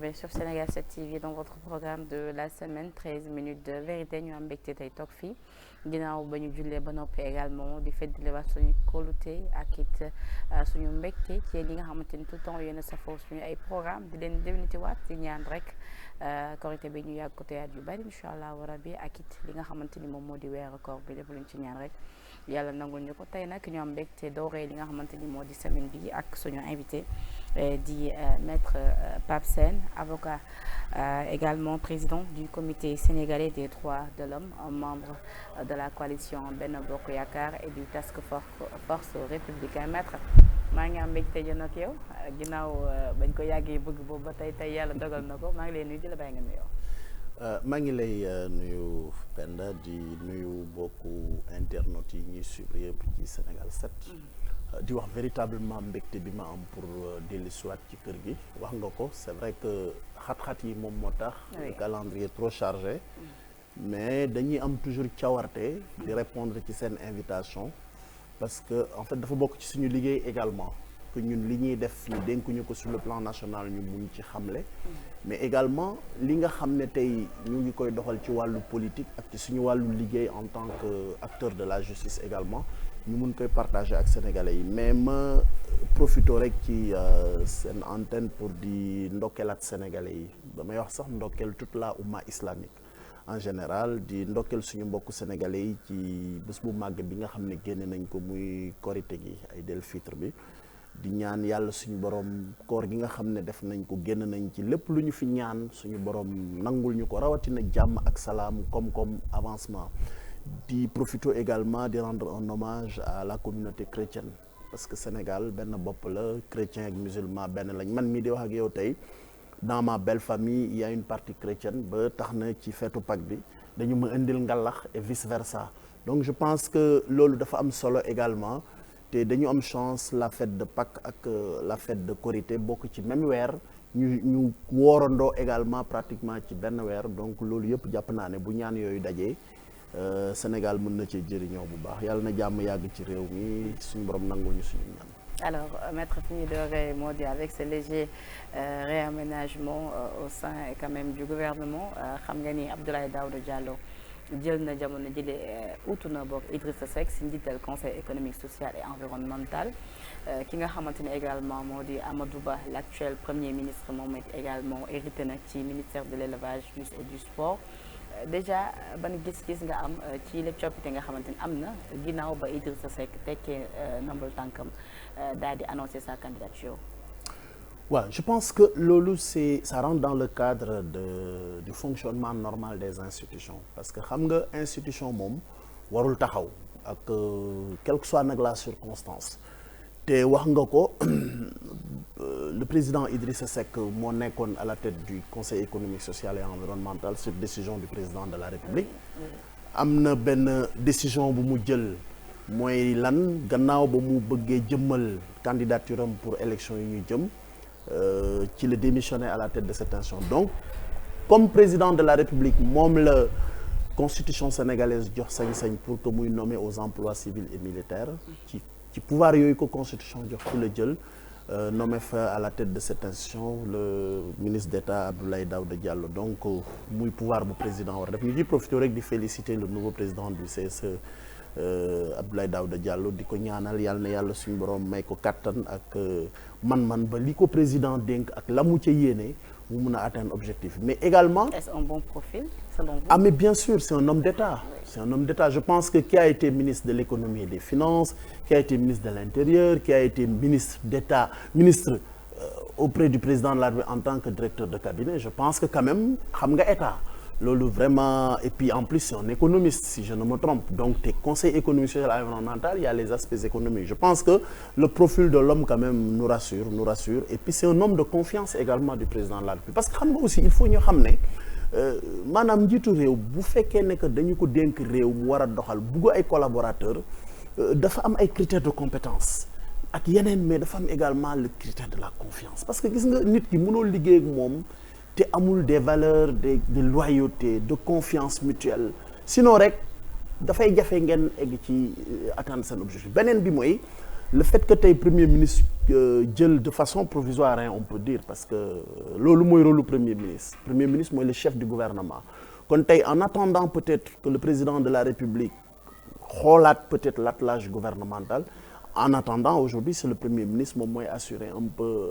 retrouver sur Sénégal 7 TV dans votre programme de la semaine 13 minutes de vérité ñu am mbégte tey toog fii ginnaaw ba ñu jullee ba noppi également di feddaliwaat suñu kóolute ak it suñu mbégte ci li nga xamante ni tout le temps yéen a safoo suñu ay programme di leen déwéniti waat di ñaan rek korité bi ñu yàgg ko teyaat yu bari incha allah rabi ak it li nga xamante ni moom moo di weeru koor bi lépp luñ ci ñaan rek yàlla nangul ñu ko tey nag ñu am mbégte dooree li nga xamante ni moo di semaine bi ak suñu invité di maître Pape Sène avocat également président du comité sénégalais des droits de l'homme membre de la coalition Benno Bokk Yaakaar et du task force républicain maître maa ngi am mbégte jën ak yow ginnaaw bañ ko yàggee bëgg boobu ba tey yàlla dogal na ko maa ngi lay nuyu di la bàyyi nga nuyoo. maa ngi lay nuyu Penda di nuyu bokku internautes yi ñuy suivre yëpp ci Sénégal 7. di wax véritablement mbégte bi ma am pour dellu siwaat ci kër gi wax nga ko c'est vrai que xat-xat yi moom moo tax. le calendrier trop chargé. mais dañuy am toujours cawarte di répondre ci seen invitation parce que en fait dafa bokk ci suñu liggéey également que ñun li ñuy def ñu dénkuñu ko sur le plan national ñu mun ci xamle. mais également li nga xam ne tey ñu ngi koy doxal ci wàllu politique ak ci suñu wàllu liggéey en tant que acteur de la justice également ñu mun koy partager ak sénégalais yi mais ma profito rek ci seen antenne pour di ndokkeelaat sénégalais yi damay wax sax ndokkeel toute la umma islamique en général di ndokkeel suñu mbokku sénégalais yi ci bés bu màgg bi nga xam ne génne nañ ko muy korite gi ay del fitre bi di ñaan yàlla suñu borom koor gi nga xam ne def nañ ko génn nañ ci lépp lu ñu fi ñaan suñu borom nangul ñu ko rawatina jàmm ak salaam koom-koom avancement di profito également di rendre un hommage à la communauté chrétienne parce que Sénégal benn bopp la chrétien ak musulman benn lañ man mii di wax ak yow tey dans ma belle famille il y a une partie chrétienne ba tax na ci feetu Pâques bi dañu ma indil ngalax et vice versa donc je pense que loolu dafa am solo également te dañu am chance la fête de Pâques ak la fête de Korité bokk ci même weer ñu woorandoo également pratiquement ci benn weer donc loolu yëpp jàpp naa ne bu ñaan yooyu dajee Sénégal mën na ci jëriñoo bu baax yàlla na jàmm yàgg ci réew mi suñu borom nangoo ñu suñu ñaan. Alors maître fi ñu dooree moo di avec ce léger réaménagement au sein quand même du gouvernement xam nga ni Abdoulaye Daouda Diallo jël na jamono jëlee utu na bokk Idrissa Seck si njiital conseil économique social et environnemental ki nga xamante ne également moo di Amadou Ba l'actuel premier ministre moom également hérité na ci ministère de l'élevage et du sport déjà ban gis-gis nga am ci les coppite nga xamante ni am na ginnaaw ba Idrissa Seck tekkee nambal tànkam daal di annoncer sa candidature. waaw je pense que loolu ça rentre dans le cadre du fonctionnement normal des institutions parce que xam nga institution moom warul taxaw ak quelle que soit nag la circonstance te wax nga ko le président Idrissa Seck moo nekkoon à la tête du conseil économique social et environnemental sur décision du président de la République am na benn décision bu mu jël mooy lan gannaaw ba mu bëggee jëmmal candidature am pour élection yi ñuy jëm ci la démissionné à la tête de cette institution donc comme président de la République moom la constitution sénégalaise jox sañ-sañ pour que muy nommer aux emplois civils et militaires ci pouvoir yooyu ko constitution jox ku la jël nommé fa à la tête de cette institution le ministre d'État Abdoulaye Daouda Diallo donc muy pouvoir bu président war def ñu di profiter rek di féliciter le nouveau président du CSE Abdoulaye Daouda Diallo di ko ñaanal yàlla na yàlla suñu borom may ko kattan ak man-man ba li ko président dénk ak la mu ca yéene mu mun a atteindre objectif mais également. Est-ce un bon profil selon vous? Ah mais bien sûr c'est un homme d'État. C'est un homme d'État je pense que qui a été ministre de l'économie et des finances qui a été ministre de l'Intérieur qui a été ministre d'État ministre auprès du président de la République en tant que directeur de cabinet je pense que quand même xam nga État. loolu vraiment et puis en plus c'est un économiste si je ne me trompe donc te conseil économique social et environnemental il y a les aspects économiques je pense que le profil de l'homme quand même nous rassure et puis c'est un homme de confiance également du président de la République parce que xam nga aussi il faut ñu xam ne maanaam njiitu réew bu fekkee ne que dañu ko dénk réew mu war a doxal bugg ay collaborateurs dafa am ay critères de compétence ak yeneen mais dafa am également le critère de la confiance parce que gis nga nit ki mënoo liggéey ak moom te amul des valeurs de loyauté de confiance mutuelle sinon rek dafay jafe ngeen egg ci atteindre seen objectif beneen bi mooy le fait que tey premier ministre jël de façon provisoire on peut dire parce que loolu mooy rôle lu premier ministre mooy le chef du gouvernement kon tey en attendant peut-être que le président de la République xoolaat peut-être l'attelage gouvernemental en attendant aujourd'hui c'est le premier ministre moom mooy assurer un peu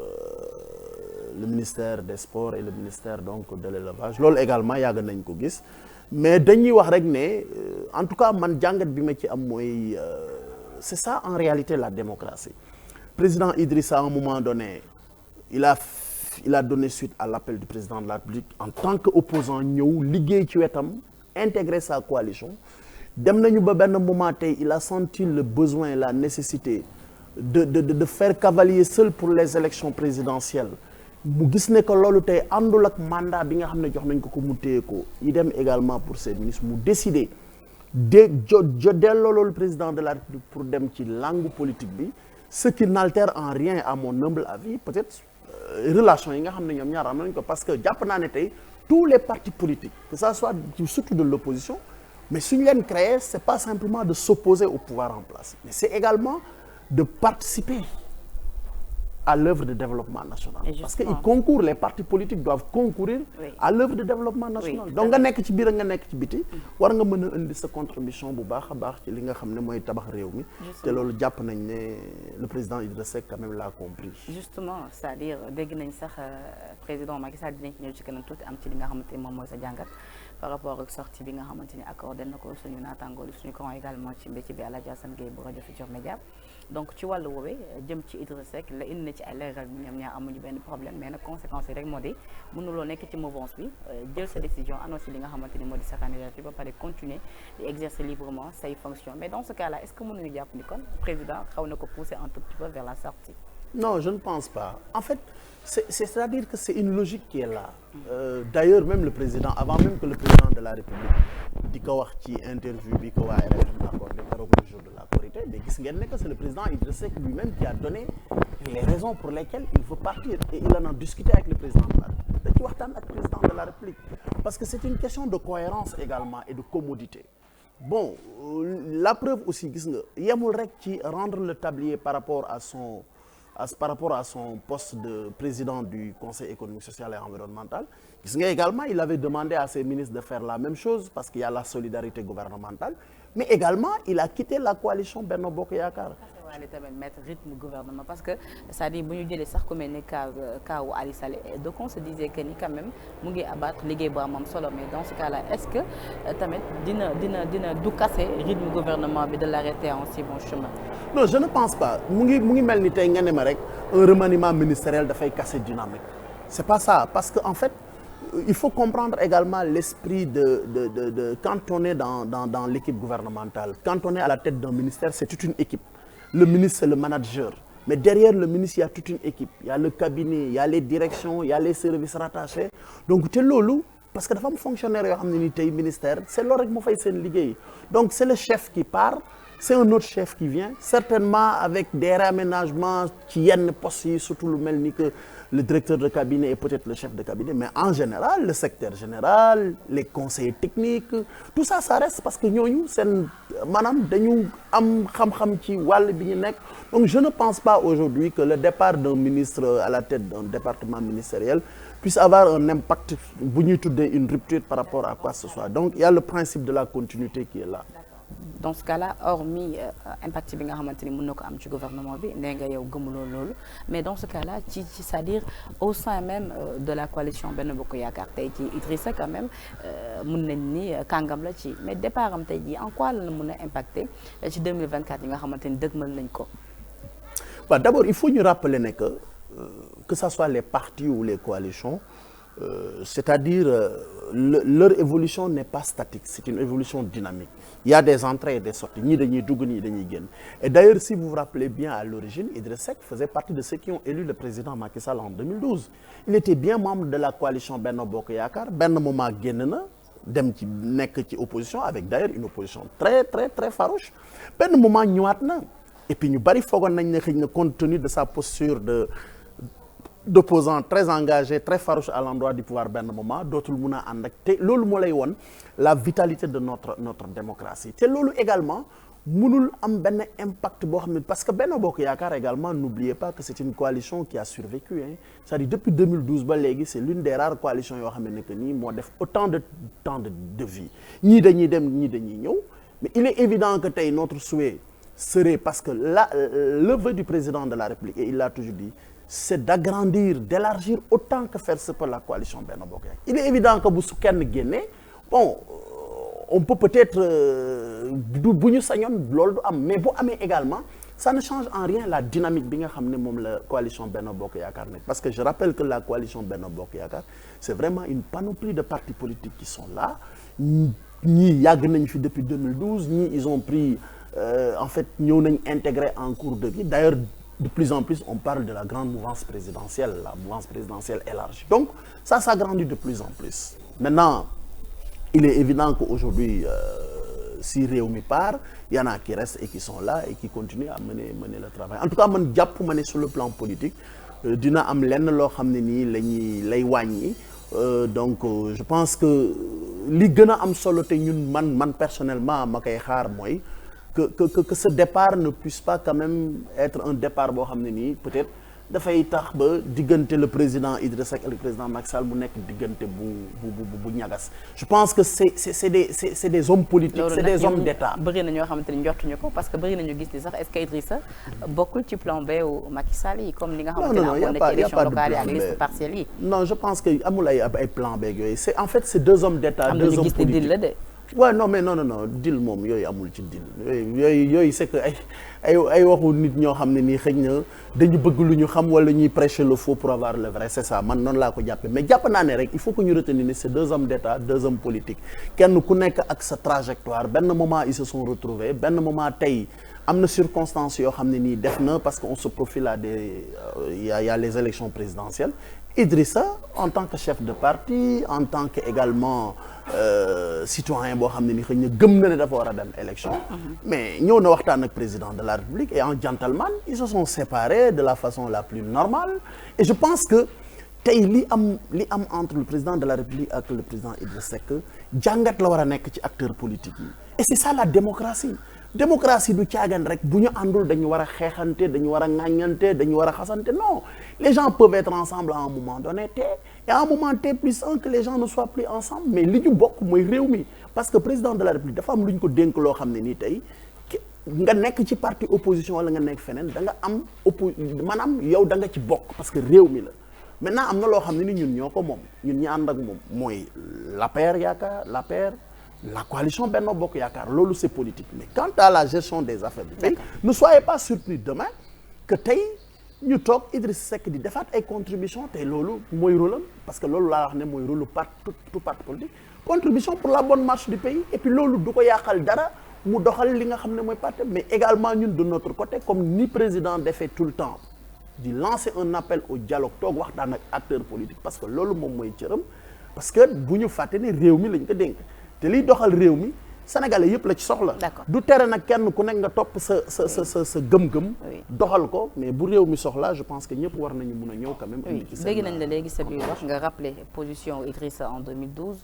le ministère des sports et le ministère donc de l'élevage loolu également yàgg nañ ko gis mais dañuy wax rek ne en tout cas man jàngat bi ma ci am mooy c'est ça en réalité la démocratie président Idrissa à un moment donné il a donné suite à l'appel du président de la République en tant que opposant ñëw liggéey ci wetam intégrer sa coalition dem nañu ba benn moment tey il a senti le besoin la nécessité de faire cavalier seul pour les élections présidentielles mu gis ne que loolu tey àndul ak mandat bi nga xam ne jox nañ ko mu téye ko idem également pour ses ministres mu décider delloo loolu président de la République pour dem ci langue politique bi ce qui n'altère en rien à mon humble avis peut-être relation yi nga xam ne ñoom ñaar am nañ ko parce que jàpp naa ne tey tous les partis politiques que ça soit surtout de l'opposition mais suñu leen créer c'est pas simplement de s'opposer au pouvoir en place mais c'est également de participer à l'œuvre de développement national parce que ils concourent les partis politiques doivent concourir à l'œuvre de développement national donc nga nekk ci biir nga nekk ci biti war nga mën a indi sa contribution bu baax a baax ci li nga xam ne mooy tabax réew mi te loolu jàpp nañ ne le président Idrissa Seck quand même l'a compris justement c'est-à-dire dégg nañ sax président Macky Sall dinañ ci ñëw ci kanam tuuti am ci li nga xamante ni moom mooy sa jàngat par rapport ak sortie bi nga xamante ni accordé na ko suñu naataangoolu suñu coron également ci mbécc bi Alaaji Assane Gueye bu rajo Futurs Médias donc ci wàllu woowee jëm ci Idrissa Seck la indi na ci ay leeral bi ñoom ñaar amuñu benn problème mais nag conséquences yi rek moo di mënuloo nekk ci mouvance bi jël sa décision annoncé li nga xamante ni moo di sa candidature ba pare continuer di exercer librement say fonctions mais dans ce cas là est-ce que mënuñu jàpp ni kon président xaw na ko pousser un tout petit peu vers la sortie non je ne pense pas en fait c'est-à-dire que c'est une logique qui est là d'ailleurs même le président avant même que le président de la République di ko wax ci interview bi ko waa RFM accordé keroog le jour de la Korité mais gis ngeen ne que c'est le président Idrissa Seck lui-même qui a donné les raisons pour lesquelles il veut partir et il en a discuté avec le président de la République da ci waxtaan ak président de la République parce que c'est une question de cohérence également et de commodité bon la preuve aussi gis nga yemul rek ci rendre le tablier par rapport à son poste de président du Conseil économique, social et environnemental. Également, il avait demandé à ses ministres de faire la même chose parce qu'il y a la solidarité gouvernementale. Mais également, il a quitté la coalition Benno Bokk Yaakaar. Waale tamit mettre rythme gouvernement parce que c'est-à-dire bu ñu jëlee sax ku mel ni kaawu Ali Saleh donc on se disait que ni quand même mu ngi abattre liggéey bu am solo mais dans ce cas-là est-ce que tamit dina du casser rythme gouvernement bi de l'arrêter en si bon chemin. Non, je ne pense pas mu ngi mel ni tey nga ne ma rek un remaniement ministériel dafay casser dynamique c'est pas ça parce que en fait il faut comprendre également l'esprit de quand on est dans l'équipe gouvernementale quand on est à la tête d'un ministère c'est toute une équipe. Le ministre c'est le manager mais derrière le ministre il y a toute une équipe il y a le cabinet il y a les directions il y a les services rattachés donc te loolu parce que dafa am fonctionnaire yoo xam ne ni tey ministère c'est loolu rek moo fay seen liggéey donc c'est le chef qui part c'est un autre chef qui vient certainement avec des réaménagements ci yenn postes yi surtout lu mel ni que le directeur de cabinet et peut-être le chef de cabinet mais en général le secrétaire général les conseillers techniques tout ça ça reste parce que ñooñu seen maanaam dañu am xam-xam ci wàll bi ñu nekk donc je ne pense pas aujourd'hui que le départ d'un ministre à la tête d'un département ministériel puisse avoir un impact bu ñuy tuddee une rupture par rapport à quoi que ce soit donc il y a le principe de la continuité qui est là. Dans ce cas-là hormis impact bi nga xamante ni mën na ko am ci gouvernement bi nee nga yow gëmuloo loolu mais dans ce cas-là ci c'est-à-dire au sein même de la coalition Benno Bokk Yaakaar tey ci Idrissa quand même mën nañ ni kàngam la ci mais départ am tey jii en quoi la mën a impacter ci 2024 yi nga xamante ni dëgmal nañ ko. Bah, d'abord il faut ñu rappeler ne que ça soit les partis ou les coalitions c'est-à-dire leur évolution n'est pas statique c'est une évolution dynamique il y a des entrées et des sorties ñii dañuy dugg ñii dañuy génn et d'ailleurs si vous vous rappelez bien à l'origine Idrissa Seck faisait partie de ceux qui ont élu le président Macky Sall en 2012 il était bien membre de la coalition Benno Bokk Yaakaar benn moment génn na dem ci nekk ci opposition avec d'ailleurs une opposition très très très farouche benn moment ñëwaat na et puis ñu bari foogoon nañ ne xëy na compte tenu de sa posture d'opposant très engagé très farouche à l'endroit du pouvoir benn moment dootul mun a ànd ak te loolu moo lay won la vitalité de notre démocratie te loolu également mënul am benn impact boo xam ne parce que Benno Bokk Yaakaar également n'oubliez pas que c'est une coalition qui a survécu c'est-à-dire depuis 2012 ba léegi c'est l'une des rares coalitions yoo xam ne que nii moo def autant de temps de vie ñii dañuy dem ñii dañuy ñëw mais il est évident que tey notre souhait serait parce que le vœu du président de la République et il l'a toujours dit c'est d'agrandir d'élargir autant que faire se peut la coalition Benno Bokk Yaakaar il est évident que bu su kenn génnee bon on peut peut-être bu ñu sañoon loolu du am mais bu amee également ça ne change en rien la dynamique bi nga xam ne moom la coalition Benno Bokk Yaakaar nekk parce que je rappelle que la coalition Benno Bokk Yaakaar c'est vraiment une panoplie de partis politiques qui sont là ñii yàgg nañ fi depuis 2012 ñii ils ont pris en fait ñëw nañ intégré en cours de vie d'ailleurs de plus en plus on parle de la grande mouvance présidentielle la mouvance présidentielle élargie donc ça s'agrandit de plus en plus maintenant il est évident qu'aujourd'hui si Rewmi part il y en a qui restent et qui sont là et qui continuent à mener le travail en tout cas man jàpp ma ne sur le plan politique dina am lenn loo xam ne nii lay wàññi donc je pense que li gën a am solo te ñun man personnellement ma koy xaar mooy que ce départ ne puisse pas quand même être un départ boo xam ne nii peut-être dafay tax ba diggante le président Idrissa Seck et le président Macky Sall mu nekk diggante bu ñagas je pense que c'est des hommes politiques c'est des hommes d'État bëri na ñoo xamante ni njortuñu ko parce que bëri nañu gis ni sax est-ce que Idrissa bokkul ci plan B wu Macky Sall yi comme li nga xamante ne amoon na ci élection locale yi ak liste partielle yi non je pense que amul ay plan B yooyu c'est en fait c'est deux hommes d'État deux hommes politiques waaw non mais non deal moom yooyu amul ci deal yooyu c'est que ay waxu nit ñoo xam ne nii xëy na dañu bëgg lu ñu xam wala ñuy prêcher le faux pour avoir le vrai c'est ça man noonu laa ko jàppe mais jàpp naa ne rek il faut que ñu retenir ne c'est deux hommes d'État deux hommes politiques kenn ku nekk ak sa trajectoire benn moment ils se sont retrouvés benn moment tey am na circonstances yoo xam ne nii def na parce que on se profile à il y a les élections présidentielles Idrissa en tant que chef de parti en tant que également citoyen boo xam ne ni xëy na gëm na ne dafa war a dem élection mais ñëw na waxtaan ak président de la République et en gentleman ils se sont séparés de la façon la plus normale et je pense que tey li am entre le président de la République ak le président Idrissa Seck jàngat la war a nekk ci acteurs politiques yi et c'est ça la démocratie du caagan rek bu ñu àndul dañu war a xeexante dañu war a ŋàññante dañu war a xasante non les gens peuvent être ensemble à un moment donné et à un moment T plus un que les gens ne soient plus ensemble mais li ñu bokk mooy réew mi parce que président de la République dafa am lu ñu ko dénk loo xam ne nii tey nga nekk ci parti opposition wala nga nekk feneen da nga am maanaam yow da nga ci bokk parce que réew mi la maintenant am na loo xam ne ni ñun ñoo ko moom ñun ñi ànd ak moom mooy l'APR la coalition Benno Bokk Yaakaar loolu c'est politique mais quant à la gestion des affaires du pays ne soyez pas surpris demain que tey ñu toog Idrissa Seck di defaat ay contributions tey loolu mooy rôle am parce que loolu laa wax ne mooy rôle tout parti politique contribution pour la bonne marche du pays et puis loolu du ko yàqal dara mu doxal li nga xam ne mooy parti mais également ñun de notre côté comme ni président defee tout le temps di lancer un appel au dialogue toog waxtaan ak acteurs politiques parce que loolu moom mooy cëram parce que bu ñu fàtte ne réew mi lañ ko dénk te liy doxal réew mi sénégalais yëpp la ci soxla du tere nag kenn ku nekk nga topp sa gëm-gëm doxal ko mais bu réew mi soxla je pense que ñëpp war nañu mun a ñëw quand même indi ci dégg nañ la léegi sa biir wax nga rappelé position Idrissa en 2012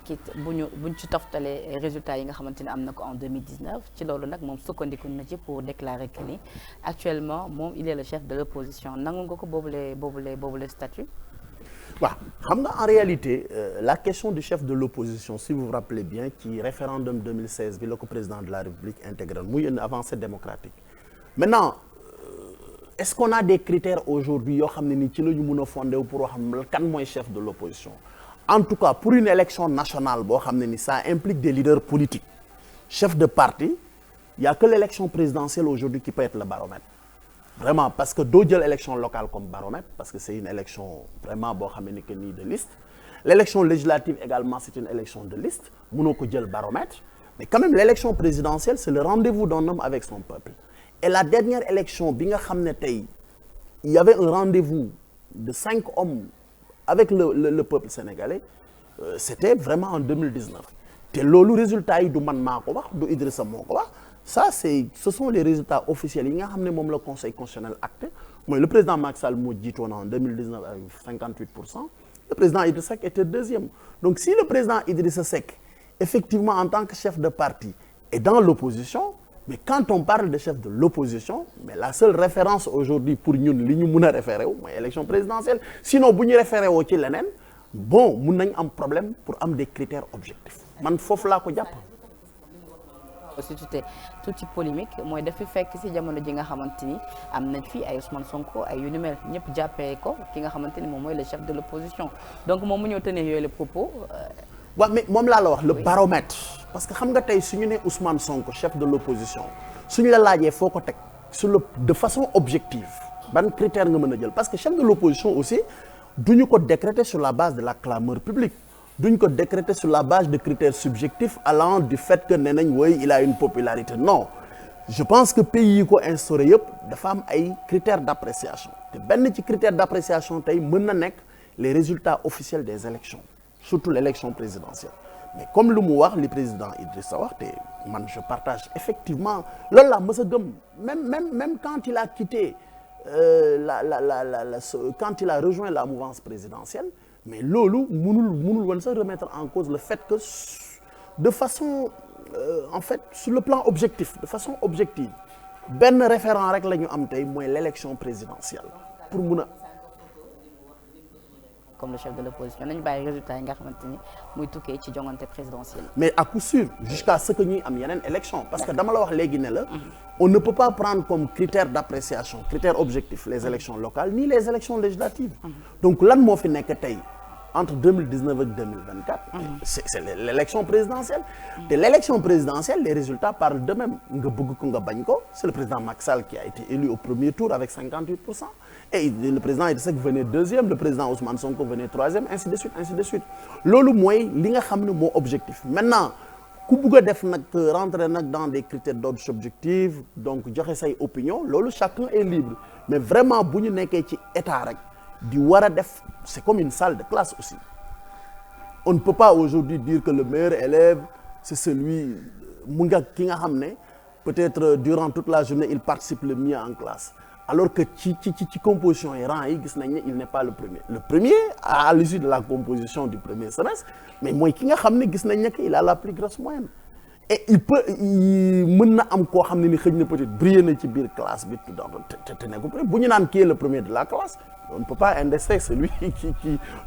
kit buñ ci toftalee résultats yi nga xamante ne am na ko en 2019 ci loolu nag moom sukkandiku na ci pour déclarer que ni actuellement moom il est le chef de l'opposition nangu nga ko boobule statut waaw xam nga en réalité la question du chef de l'opposition si vous vous rappelez bien ci référendum 2016 bi la ko président de la République intégré muy une avancée démocratique maintenant est-ce qu'on a des critères aujourd'hui yoo xam ne ni ci la ñu mën a fondé pour wax xam kan mooy chef de l'opposition en tout cas pour une élection nationale boo xam ne ni ça implique des leaders politiques chefs de parti il y a que l'élection présidentielle aujourd'hui qui peut être le baromètre vraiment parce que doo jël élection locale comme baromètre parce que c'est une élection vraiment boo xam ne que nii de liste l'élection législative également c'est une élection de liste mënoo ko jël baromètre mais quand même l'élection présidentielle c'est le rendez-vous d'un homme avec son peuple et la dernière élection bi nga xam ne tey il y avait un rendez-vous de 5 hommes avec le peuple sénégalais c'était vraiment en 2019 te loolu résultat yi du man maa ko wax du Idrissa moo ko wax ça ce sont les résultats officiels yi nga xam ne moom la conseil constitutionnel acté mooy le président Macky Sall moo jiitoon en 2019 avec 58%, le président Idrissa Seck était deuxième donc si le président Idrissa Seck effectivement en tant que chef de parti est dans l'opposition mais quand on parle de chef de l'opposition mais la seule référence aujourd'hui pour ñun li ñu mën a référé wu mooy élection présidentielle sinon bu ñu référé woo ci leneen bon mun nañ am problème pour am des critères objectifs man foofu laa ko jàpp. aussi tuuti polémique mooy dafa fekk ci jamono ji nga xamante ni am nañ fi ay Ousmane Sonko ay yu ni mel ñëpp jàppee ko ki nga xamante ni moom mooy le chef de l'opposition donc moom mu ñëw tenir yooyu les propos. waaw mais moom laa la wax le baromètre parce que xam nga tey su ñu nee Ousmane Sonko chef de l'opposition suñu la laajee foo ko teg de façon objective ban critère nga mën a jël parce que chef de l'opposition aussi duñu ko décréter sur la base de la clameur publique duñ ko décréter sur la base de critères subjectifs allant du fait que nee nañ woy il a une popularité non je pense que pays yi ko instauré yëpp dafa am ay critères d'appréciation te benn ci critère d'appréciation tey mën na nekk les résultats officiels des élections surtout l'élection présidentielle mais comme lu mu wax li président Idrissa wax te man je partage effectivement loolu laa mës a gëm même quand il a quitté quand il a rejoint la mouvance présidentielle mais loolu mënul woon sax remettre en cause le fait que de façon en fait sur le plan objectif de façon objective benn référent rek la ñu am tey mooy l'élection présidentielle pour mun a comme le chef de l'opposition nañu bàyyi résultat yi nga xamante ni muy tukkee ci joŋante présidentielle. mais à coup sûr jusqu'à ce que ñuy am yeneen élection parce que dama la wax léegi ne la on ne peut pas prendre comme critère d'appréciation critère objectif les élections locales ni les élections législatives donc lan moo fi nekk tey entre 2019 et 2024 c'est l'élection présidentielle te l'élection présidentielle les résultats parlent d'eux-mêmes nga bëgg ko nga bañ ko c'est le président Macky Sall qui a été élu au premier tour avec 58%. Et le président Idrissa Seck venait deuxième le président Ousmane Sonko venait troisième ainsi de suite loolu mooy li nga xam ne moo objectif maintenant ku bugg a def nag rentrer nag dans des critères d'ordre subjectif donc joxe say opinion loolu chacun est libre mais vraiment bu ñu nekkee ci état rek di war a def c'est comme une salle de classe aussi on ne peut pas aujourd'hui dire que le meilleur élève c'est celui mu nga ki nga xam ne peut-être durant toute la journée il participe le mieux en classe alors que ci composition yi rang yi gis nañ ne il n'est pas le premier à l'issue de la composition du premier semestre mais mooy ki nga xam ne gis nañ ne que il a la plus grosse moyenne et mën na am koo xam ne ni xëy na peut-être briller na ci biir classe bi te ne ko bu ñu naan qui est le premier de la classe on ne peut pas indexer celui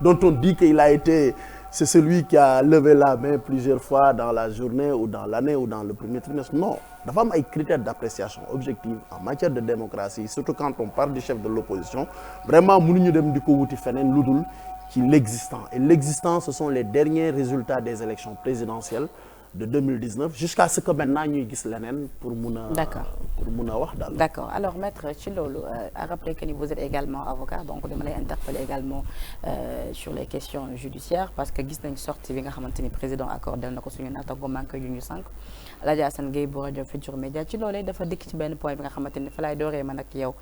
dont on dit qu'il a été c'est celui qui a levé la main plusieurs fois dans la journée ou dans l'année ou dans le premier trimestre non dafa am ay critères d'appréciation objective en matière de démocratie surtout quand on parle du chef de l'opposition vraiment mënuñu dem di ko wuti feneen lu dul ci l'existant et l'existant ce sont les derniers résultats des élections présidentielles de 2019 jusqu'à ce que maintenant ñuy gis leneen pour mun a wax daal. D'accord alors maître ci loolu à rappeler que ni vous êtes également avocat donc dama lay interpeller également sur les questions judiciaires parce que gis nañ sortie bi nga xamante ni président accordé na ko suñu naataango manque yu ñu sànq Alaaji Assane Gueye bu rajo Futurs Médias ci loolee dafa dikk ci benn point bi nga xamante ni fa laay dooree man ak yow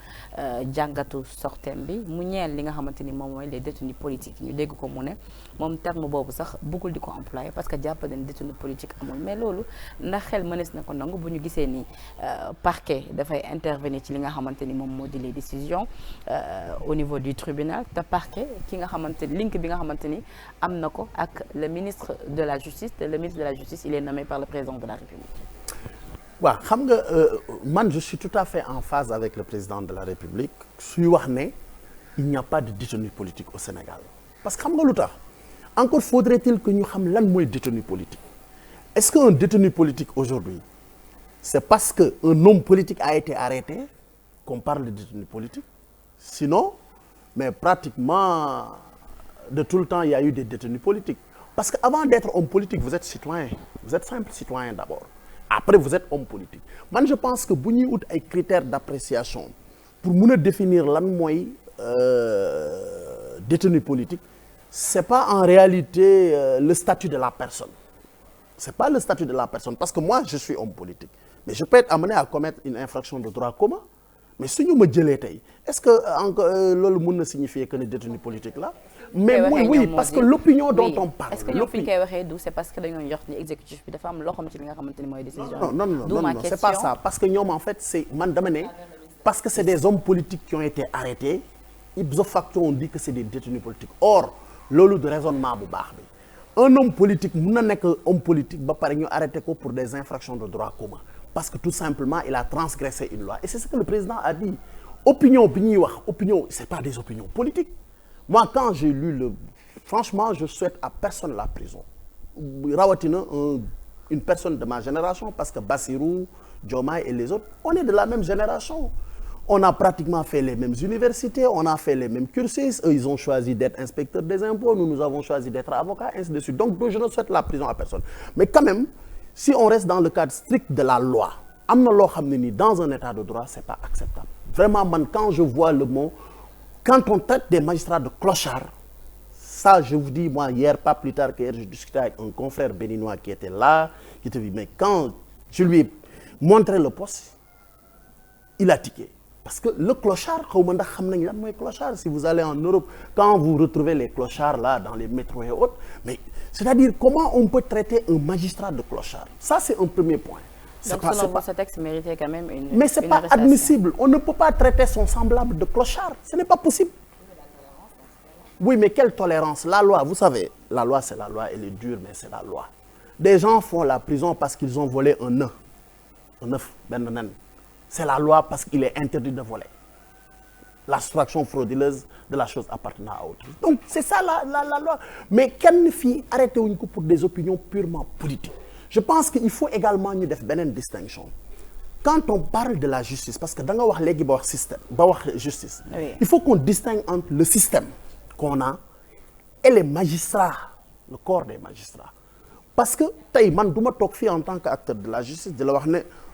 jàngatu sorteem bi mu ñeel li nga xamante ni moom mooy les détenus politiques ñu dégg ko mu ne moom terme boobu sax bëggul di ko employer parce que jàpp nañ détenu politique amul mais loolu ndax xel mënees na ko nangu bu ñu gisee ni parquet dafay intervenir ci li nga xamante ni moom moo di les décisions au niveau du tribunal te parquet ki nga xamante ni link bi nga xamante ni am na ko ak le ministre de la justice te le ministre de la justice il est nommé par le président de la République. waaw xam nga man je suis tout à fait en phase avec le président de la République suy wax ne il n'y a pas de détenu politique au Sénégal parce que xam nga lu tax encore faudrait-il que ñu xam lan mooy détenu politique est-ce qu'un détenu politique aujourd'hui c'est parce que un homme politique a été arrêté qu'on parle de détenu politique sinon mais pratiquement de tout le temps il y a eu des détenus politiques parce que avant d'être homme politique vous êtes citoyen vous êtes simple citoyen d'abord après vous êtes homme politique man je pense que bu ñuy ut ay critères d'appréciation pour mun a définir lan mooy détenu politique c'est pas en réalité le statut de la personne c'est pas le statut de la personne parce que moi je suis homme politique mais je peux être amené à commettre une infraction de droit commun mais suñu ma jëlee tey est-ce que encore loolu mën na signifier que ne détenu politique là mais oui parce que l'opinion dont on parle est-ce que ñoom fi ñu koy waxee du c'est parce que dañoo jox ni exécutif bi dafa am loo xam ci li nga xamante ni mooy décision non c'est pas ça parce que ñoom en fait c'est man dama ne parce que c'est des hommes politiques qui ont été arrêtés ipso facto on dit que c'est des détenus politiques or loolu du raisonnement bu baax bi un homme politique mun na nekk homme politique ba pare ñu arrêté ko pour des infractions de droit commun parce que tout simplement il a transgressé une loi et c'est ce que le président a dit. Opinion bi ñuy wax opinion c'est pas des opinions politiques. Moi quand j'ai lu franchement je souhaite à personne la prison rawatina une personne de ma génération parce que Bassirou, Diomaye et les autres on est de la même génération. On a pratiquement fait les mêmes universités, on a fait les mêmes cursus. Eux, ils ont choisi d'être inspecteurs des impôts, nous avons choisi d'être avocats, ainsi de suite. Donc, je ne souhaite la prison à personne. Mais quand même, si on reste dans le cadre strict de la loi, dans un état de droit, c'est pas acceptable. Vraiment, quand je vois le mot, quand on traite des magistrats de clochards, ça, je vous dis, moi, hier, pas plus tard qu'hier, je discutais avec un confrère béninois qui était là, qui te dit, mais quand je lui ai montré le poste, il a tiqué. Parce que le clochard, si vous allez en Europe, quand vous retrouvez les clochards là, dans les métros et autres, mais c'est-à-dire comment on peut traiter un magistrat de clochard? Ça, c'est un premier point. Donc, selon vous, ce texte méritait quand même une mais ce n'est pas admissible. On ne peut pas traiter son semblable de clochard. Ce n'est pas possible. Oui, mais quelle tolérance? La loi, vous savez, la loi, c'est la loi, elle est dure, mais c'est la loi. Des gens font la prison parce qu'ils ont volé un œuf. Un œuf, c'est la loi parce qu'il est interdit de voler. La soustraction frauduleuse de la chose appartenant à autrui. Donc c'est ça la loi. Mais quelle fille arrêtez pour des opinions purement politiques. Je pense qu'il faut également nous faire une distinction. Quand on parle de la justice, parce que dans le système, justice, oui. Il faut qu'on distingue entre le système qu'on a et les magistrats, le corps des magistrats. Parce que en tant qu'acteur de la justice, de la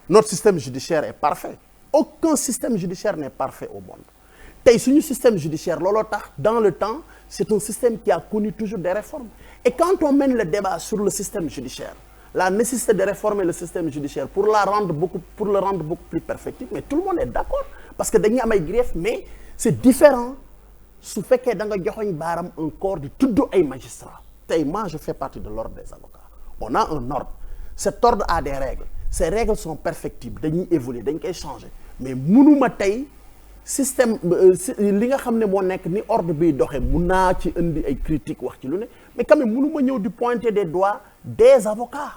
notre système judiciaire est parfait. Aucun système judiciaire n'est parfait au monde. Ce système judiciaire, dans le temps, c'est un système qui a connu toujours des réformes. Et quand on mène le débat sur le système judiciaire, la nécessité de réformer le système judiciaire pour le rendre beaucoup plus perfectible, mais tout le monde est d'accord. Parce que nous avons des griefs, mais c'est différent. Si vous faites un corps de tous les magistrats, moi je fais partie de l'ordre des avocats. On a un ordre. Cet ordre a des règles. Ces règles sont perfectibles, dañuy évoluer, dañ koy changer. Mais mënuma tay système li nga xamné mo nek ni ordre bi doxé mëna ci indi ay critiques wax ci lu né mais quand même mënuma ñëw di pointer des doigts des avocats.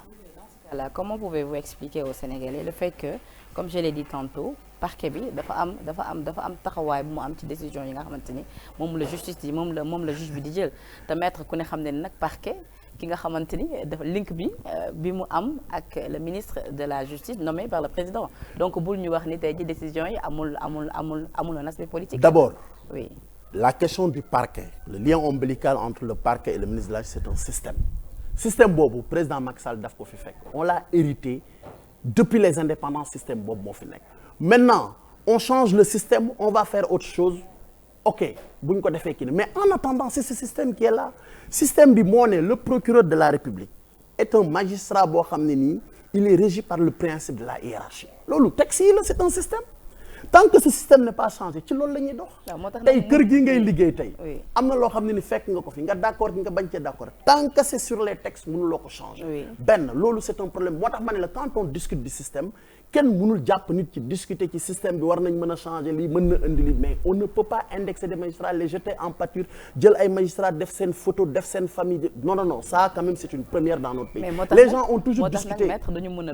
Alors, comment pouvez-vous expliquer aux Sénégalais le fait que comme je l'ai dit tantôt parquet bi dafa am taxaway bu mu am ci décision yi nga xamanteni mom la justice di mom la juge bi di jël te maître ku ne xamné nak parquet ki nga xamanteni dafa link bi mu am ak le ministre de la justice nommé par le président donc bul ñu wax ni tay ci décision yi amul un aspect politique. D'abord, oui, la question du parquet, le lien ombilical entre le parquet et le ministre de la justice, c'est un système. Système bobu président Macky Sall daf ko fi fekk. On l'a hérité depuis les indépendances système bobu mo fi nek. Maintenant, on change le système, on va faire autre chose. Ok, mais en attendant, c'est ce système qui est là. Système bi le procureur de la République est un magistrat il est régi par le principe de la hiérarchie. Lolu texte c'est un système. Tant que ce système n'est pas changé, ci lolu lañuy dox. Tay kër gi ngay liggéey tay. Amna lo xamni ni fekk nga ko fi nga d'accord nga bañ ci d'accord. Tant que c'est sur les textes mënu loko changer. Ben lolu c'est un problème. Motax mané la quand on discute du système kenn mënul japp nit ci discuter ci système bi war nañ mëna changer li mëna indi li mais on ne peut pas indexer des magistrats les jeter en pâture jël ay magistrats def sen photo def sen famille non ça quand même c'est une première dans notre pays. Les gens ont toujours discuté maître duñu mëna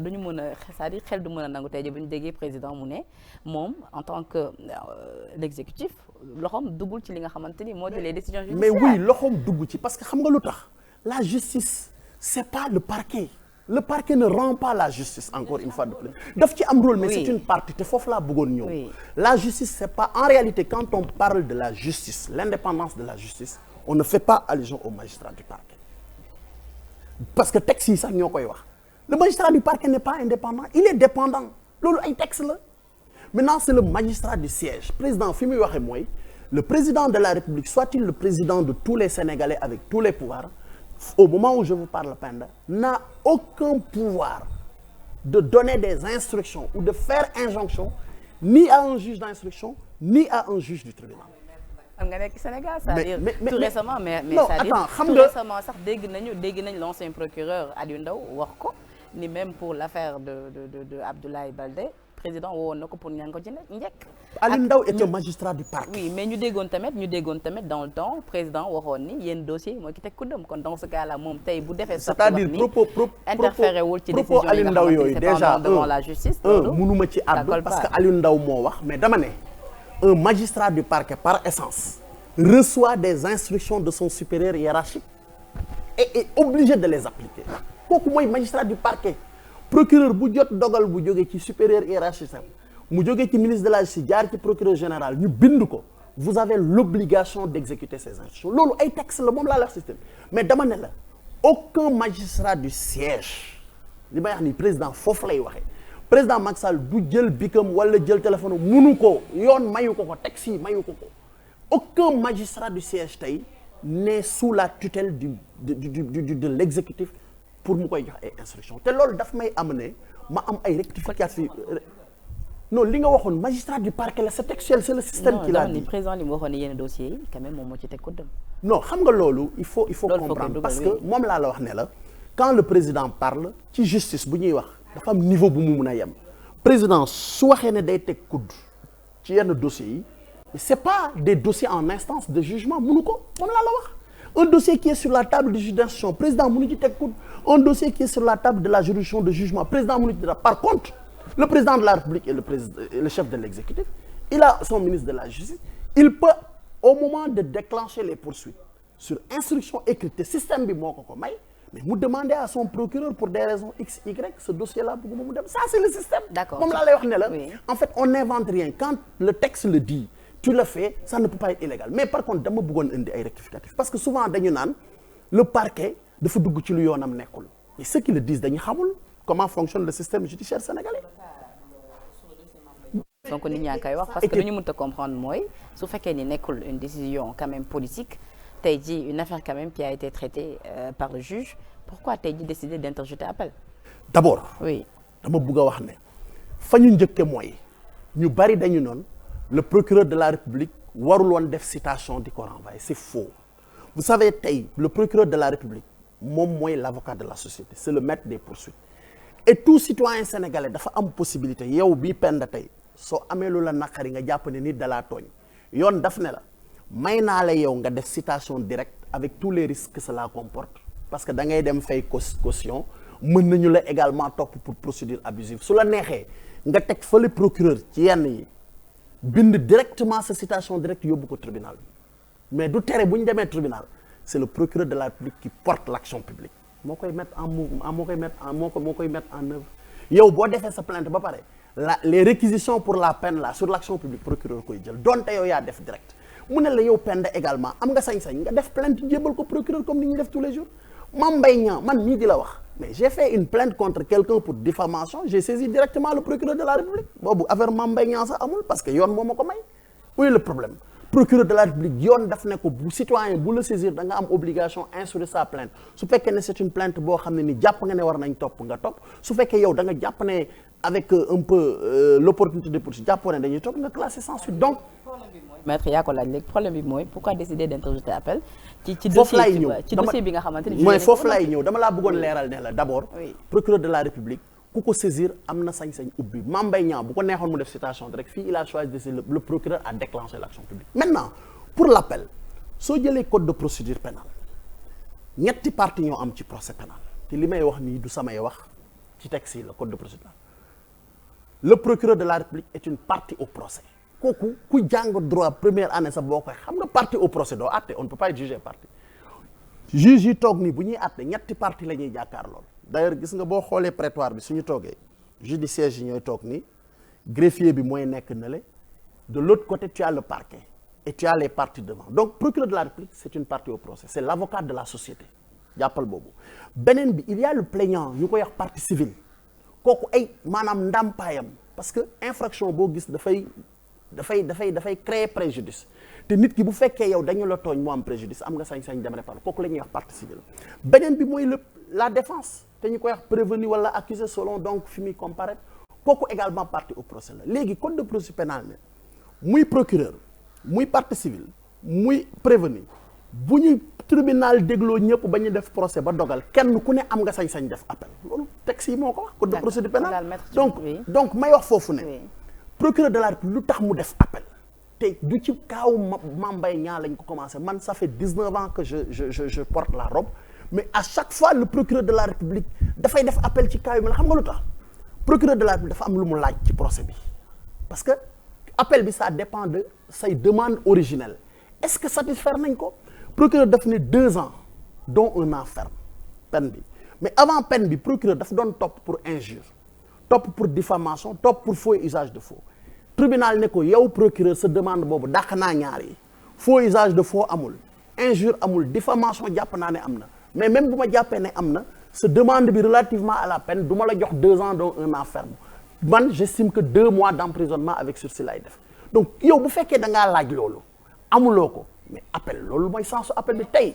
c'est-à-dire xel du mëna nangu tay ji buñu déggé président mu né mom en tant que l'exécutif loxom dugul ci li nga xamanteni mo les décisions judiciaires. Mais oui loxom dugg ci parce que xam nga lutax la justice c'est pas le parquet. Le parquet ne rend pas la justice, encore une fois de plus. Daf ci am rôle, mais c'est une partie. La justice, c'est pas... En réalité, quand on parle de la justice, l'indépendance de la justice, on ne fait pas allusion au magistrat du parquet. Parce que texte, ça, le magistrat du parquet n'est pas indépendant, il est dépendant. Un texte là. Maintenant, c'est le magistrat du siège. Président Fimi Wahemoy, le président de la République, soit-il le président de tous les Sénégalais avec tous les pouvoirs, au moment où je vous parle, Penda, n'a aucun pouvoir de donner des instructions ou de faire injonction ni à un juge d'instruction, ni à un juge du tribunal. Sénégal, c'est-à-dire tout récemment, mais non, attends, tout récemment, ça dégg nañ l'ancien procureur Aliou Ndao wax ko ni même pour l'affaire de Abdoulaye Baldé président woowoon na ko pour ñaan ko ci njëkk. Alioune Ndao est un magistrat du parquet. oui mais ñu déggoon tamit dans le temps président waxoon ni yéen dossier mooy ki teg kuddam kon dans ce cas là moom tey bu defee. c'est-à-dire propos interféré wul ci décision yi nga xamante ni c'est déjà devant la justice. mënuma ci àddu parce que Alioune Ndao moo wax mais dama ne un magistrat du parquet par essence reçoit des instructions de son supérieur hiérarchique et est obligé de les appliquer kooku mooy magistrat du parquet. procureur bu jot dogal bu jógee ci supérieur hiérarchique mu jógee ci ministre de la justice jaar ci procureur général ñu bind ko vous avez l'obligation d'exécuter ces instructions loolu ay texte la moom laa la système mais dama ne la aucun magistrat du siège li may wax ni président foofu lay waxee président Macky Sall du jël bikam wala jël téléphone munu ko yoon mayu ko texte yi mayu ko aucun magistrat du siège tey n'est sous la tutelle de l'exécutif pour mu koy jox ay instructions te loolu daf may amener ma am ay rectifications non li nga waxoon magistrat du parquet la c'est textuel c'est le système qui l'a dit. président li mu waxoon ne yenn dossiers yi quand même moom moo ci teg ko dem. non xam nga loolu il faut comprendre parce que moom laa la wax ne la quand le président parle ci justice bu ñuy wax dafa am niveau bu mu mun a yem président su waxee ne day teg kudd ci yenn dossiers yi c'est pas des dossiers en instance de jugement munu ko moom laa la wax. Un dossier qui est sur la table du juge d'instruction président mënu ci teg kudd un dossier qui est sur la table de la juridiction de jugement président mënu ci dara par contre le président de la République et le chef de l'exécutif il a son ministre de la justice il peut au moment de déclencher les poursuites sur instruction écrite te système bi moo ko may mais mu demander à son procureur pour des raisons x y ce dossier là bëgguma mu dem ça c'est le système. D'accord. moom laa lay wax ne la en fait on n'invente rien quand le texte le dit tu le fais ça ne peut pas être illégal mais par contre dama bëggoon indi ay rectificatifs parce que souvent dañu naan le parquet dafa dugg ci lu yoonam nekkul et ceux qui le disent dañu xamul comment fonctionne le système judiciaire sénégalais. donc nit ñaa ngi koy wax parce que lu ñu mënta comprendre mooy su fekkee ni nekkul une décision quand même politique tey jii une affaire quand même qui a été traitée par le juge pourquoi tey jii décider d'interjeter appel. d'abord. oui dama bëgg a wax ne fa ñu njëkke mooy ñu bari dañu noonu. Le procureur de la République warul woon def citation di ko renvoyer c'est faux vous savez tey le procureur de la République moom mooy l'avocat de la société c'est le maître des poursuites et tout citoyen sénégalais dafa am possibilité yow bii penda tey soo amee lu la naqari nga jàpp ne nit da laa tooñ yoon daf ne la may naa la yow nga def citation directe avec tous les risques que cela comporte parce que da ngay dem fay caution mën nañu la également topp pour procédure abusive su la neexee nga teg fa le procureur ci yenn yi bind directement sa citation directe yóbbu ko tribunal mais du tere bu ñu demee tribunal c'est le procureur de la République qui porte l'action publique moo koy mettre en mouvement moo koy mettre en œuvre yow boo defee sa plainte ba pare les réquisitions pour la peine là sur l'action publique procureur koy jël donte yow yaa def direct mu ne la yow Penda également am nga sañ-sañ nga def plainte jébal ko procureur comme ni ñuy def tous les jours Mame Mbaye Niang man mii di la wax mais j'ai fait une plainte contre quelqu'un pour diffamation j'ai saisi directement le procureur de la République boobu affaire Mame Mbaye Niang sax amul parce que yoon moo ma ko may où est le problème procureur de la République yoon daf ne ko bu citoyen bu la saisir da nga am obligation instruire sa plainte su fekkee ne c'est une plainte boo xam ne ni jàpp nga ne war nañ topp nga topp su fekkee yow da nga jàpp ne avec un peu l'opportunité de poursuite jàppoo ne dañuy topp nga classer sans suite donc maître yaa ko laaj léegi problème bi mooy pourquoi décider d'interjeter appel ci foofu laay ñëw ci dossier bi nga xamante ni mooy foofu laay ñëw dama laa bëggoon leeral ne la d'abord oui. procureur de la République ku ko saisir am na sañ-sañ ubbi Mame Mbaye Niang bu ko neexoon mu def citation direct fii il a choisi de saisir le procureur a déclenché l'action publique maintenant pour l'appel soo jëlee code de procédure pénale ñetti parties ñoo am ci procès pénal te li may wax nii du samay wax ci texte yi la code de procédure le procureur de la République est une partie au procès kooku ku jàng droit première année sax boo koy xam nga partie au procès doo àtte on ne peut pas être jugé partie juge yi toog nii bu ñuy àtte ñetti partie la ñuy jàkkaar lool d'ailleurs gis nga boo xoolee prétoire bi suñu toogee juge du siège yi ñooy toog nii greffier bi mooy nekk na le de l'autre côté tu as le parquet et tu as les parties devant donc procureur de la République c'est une partie au procès c'est l'avocat de la société jàppal boobu beneen bi il y a le plaignant ñu koy wax partie civile kooku ay maanaam ndàmpaayam parce que infraction boo gis dafay créer préjudice te nit ki bu fekkee yow dañu la tooñ moo am préjudice am nga sañ-sañ dem réparer kooku la ñuy wax partie civile beneen bi mooy la défense te ñu koy wax prévenu wala accusé selon donc fi muy comparaître kooku également partie au procès la léegi code de procédure pénale ne muy procureur muy partie civile muy prévenu bu ñu tribunal dégloo ñëpp ba ñu def procès ba dogal kenn ku ne am nga sañ-sañ def appel loolu texte yi moo ko wax code de procédure pénale donc may wax foofu ne procureur de la République lu tax mu def appel te du ci kaaw Mame Mbaye Niang lañ ko commencé man ça fait 19 ans que je porte la robe mais à chaque fois le procureur de la République dafay def appel ci kaaw yi xam nga lu tax procureur de la République dafa am lu mu laaj ci procès bi parce que appel bi ça dépend de say demande originelle est-ce que satisfaire nañ ko procureur daf ne 2 ans dont 1 an ferme peine bi mais avant peine bi procureur daf doon topp pour injure topp pour diffamation topp pour faux et usage de faux tribunal ne ko yow procureur sa demande boobu dàq naa ñaar yi faux usage de faux amul injure amul diffamation jàpp naa ne am na mais même bu ma jàppee ne am na sa demande bi relativement à la peine du ma la jox 2 ans dont 1 an ferme man j'estime que 2 mois d'emprisonnement avec sursis lay def donc yow bu fekkee da ngaa laaj loolu amuloo ko mais appel loolu mooy sensu appel bi tey.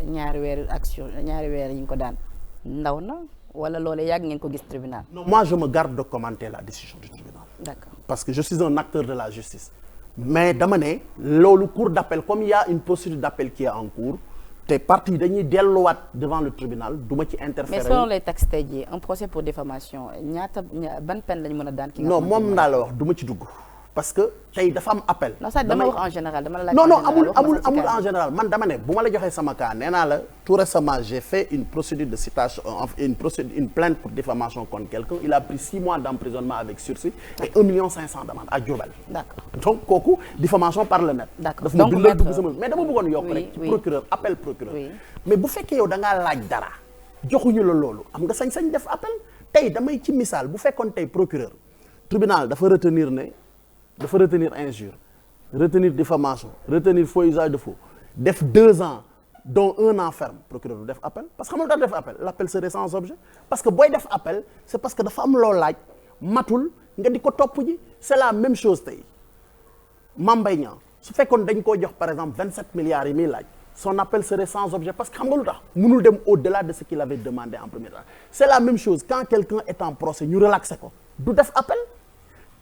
ñaari weer action ñaari weer yi ñu ko daan ndaw na wala loolu yàgg ngeen ko gis tribunal. non moi je me garde de commenter la décision du tribunal. D'accord. Parce que je suis un acteur de la justice mais dama ne loolu cour d'appel comme il y a une procédure d'appel qui est en cours te parties dañuy delluwaat devant le tribunal du ma ci interférer. mais selon les textes tey jii un procès pour diffamation ban peine lañu mën a daan. ki nga non moom naa la wax du ma ci dugg parce que tey dafa am appel. non ça dama wax en général dama la laaj. non amul en général man dama ne bu ma la joxee sama cas nee naa la tout récemment j'ai fait une procédure de citation une plainte pour diffamation contre quelqu'un il a pris 6 mois d'emprisonnement avec sursis et 1,5 million d'amende à Diourbel. D'accord. donc kooku diffamation par le net. D'accord daf ma bindal dugg sama mais dama bëggoon yokk rek. oui procureur appel procureur. oui mais bu fekkee yow da ngaa laaj dara joxuñu la loolu am nga sañ-sañ def appel tey damay ci misaal bu fekkoon tey procureur tribunal dafa retenir injure retenir diffamation retenir faux usage de faux def 2 ans dont 1 an ferme procureur du def appel parce que xam nga lu tax def appel l'appel serait sans objet parce que booy def appel c'est parce que dafa am loo laaj matul nga di ko topp ji c'est la même chose tey Mame Mbaye Niang su fekkoon dañ koo jox par exemple 27 milliards yi muy laaj son appel serait sans objet parce que xam nga lu tax mënul dem au-delà de ce qu'il avait demandé en premier temps c'est la même chose quand quelqu'un est en procès ñu relaxé ko du def appel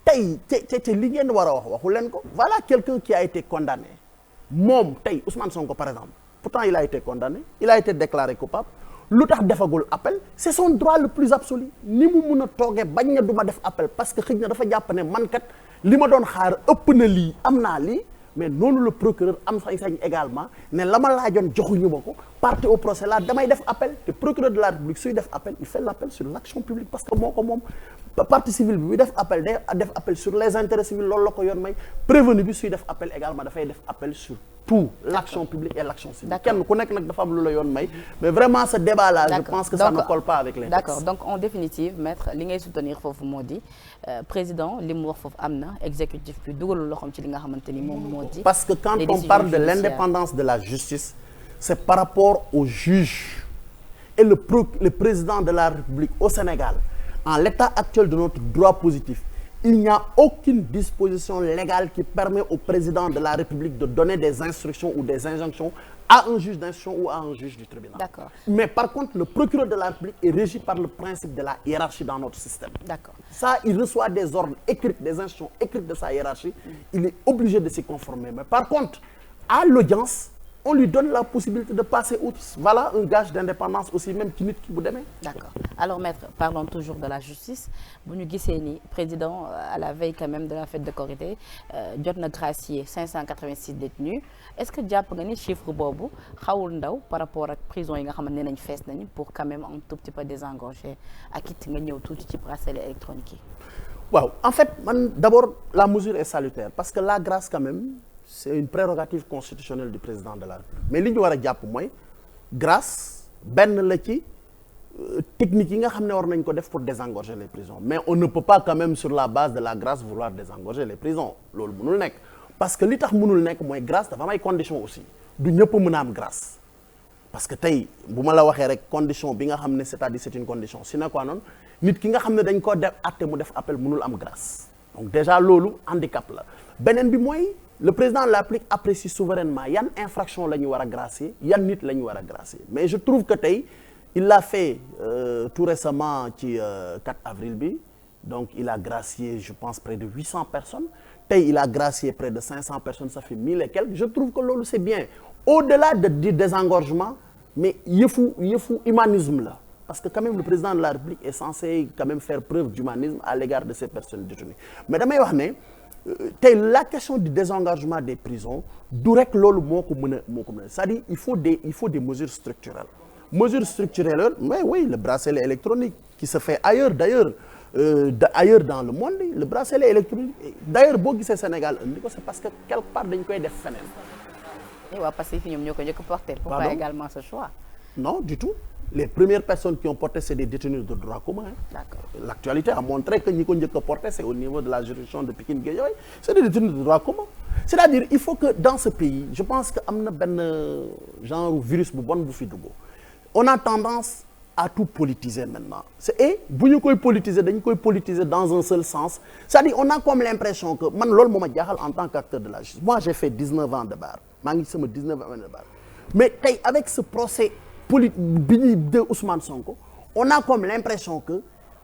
tey te li ngeen war a waxu leen ko voilà quelqu'un qui a été condamné moom tey Ousmane Sonko par exemple pourtant il a été condamné il a été déclaré coupable lu tax defagul appel c'est son droit le plus absolu ni mu mun a toogee bañ na du ma def appel parce que xëy na dafa jàpp ne man kat li ma doon xaar ëpp na lii am naa lii mais noonu le procureur am sañ-sañ également ne la ma laajoon joxuñu ma ko partie au procès là damay def appel te procureur de la République suy def appel il fait l'appel sur l'action publique parce que moo ko moom partie civile bi buy def appel day def appel sur les intérêts civils loolu la ko yoon may prévenu bi suy def appel également dafay def appel sur tout l'action publique et l'action civile kenn ku nekk nag dafa am lu la yoon may mais vraiment ce débat là je pense que ça ne colle pas avec les textes. D'accord donc en définitive maître li ngay soutenir foofu moo di président li mu wax foofu am na exécutif bi dugalul loxoom ci li nga xamante ni moom moo di parce que quand on parle de l'indépendance de la justice c'est par rapport aux juges et le président de la République au Sénégal en l'état actuel de notre droit positif il n'y a aucune disposition légale qui permet au président de la République de donner des instructions ou des injonctions à un juge d'instruction ou à un juge du tribunal. D'accord. Mais par contre, le procureur de la République est régi par le principe de la hiérarchie dans notre système. D'accord. Ça, il reçoit des ordres écrits, des instructions écrites de sa hiérarchie. Il est obligé de s'y conformer. Mais par contre, à l'audience, on lui donne la possibilité de passer outre. Voilà un gage d'indépendance aussi même ci nit ki bu demee. D'accord. Alors maître, parlons toujours de la justice. Bu ñu gisee ni président à la veille quand même de la fête de Korité jot na gracier 586 détenus. Est-ce que jàpp nga ni chiffre boobu xawul ndaw par rapport ak prison yi nga xamante ne nañ fees nañu pour quand même un tout petit peu désengorger ak it nga ñëw tuuti ci bracelet électronique yi. Waaw en fait man d'abord la mesure est salutaire parce que la grâce quand même c'est une prérogative constitutionnelle du président de la République mais li ñu war a jàpp mooy grâce benn la ci technique yi nga xam ne war nañ ko def pour désengorger les prisons mais on ne peut pas quand même sur la base de la grâce vouloir désengorger les prisons loolu mënul nekk parce que li tax mënul nekk mooy grâce dafa am ay conditions aussi du ñëpp mën a am grâce parce que tey bu ma la waxee rek condition bi nga xam ne c'est-à-dire c'est une condition sine qua non nit ki nga xam ne dañ ko def àtte mu def appel mënul am grâce donc déjà loolu handicap la beneen bi mooy le président de la République apprécie souverainement yan infraction la ñu war a gracier yan nit la ñu war a gracier mais je trouve que tey il l'a fait tout récemment ci 4 avril bi donc il a gracié je pense près de 800 personnes tey il a gracié près de 500 personnes ça fait 1000 et quelques je trouve que loolu c'est bien au-delà du désengorgement mais yëfu humanisme la parce que quand même le président de la République est censé quand même faire preuve d'humanisme à l'égard de ces personnes détenues mais damay wax ne tey la question du désengorgement des prisons du rek loolu moo ko mën a c'est-à-dire il faut des mesures structurelles mais oui le bracelet électronique qui se fait ailleurs d'ailleurs ailleurs dans le monde le bracelet électronique d'ailleurs boo gisee Sénégal indi ko c'est parce que quelque part dañ koy def feneen. waaw parce que fi ñoom ñoo ko njëkk a porté. Pourquoi également ce choix? Non, du tout. Les premières personnes qui ont porté c'est des détenus de droit commun. D'accord. L'actualité a montré que ñi ko njëkk a porté c'est au niveau de la juridiction de Pikine Guédiawaye c'est des détenus de droit commun. C'est-à-dire il faut que dans ce pays je pense que am na benn genre virus bu bon bu fi dugg on a tendance à tout politiser maintenant et bu ñu koy politiser dañu koy politiser dans un seul sens c'est-à-dire on a comme l'impression que man loolu moo ma jaaxal en tant qu'acteur de la justice moi j'ai fait 19 ans de bar maa ngi sama 19 ans de bar mais tey avec ce procès bi ñuy de Ousmane Sonko on a comme l'impression que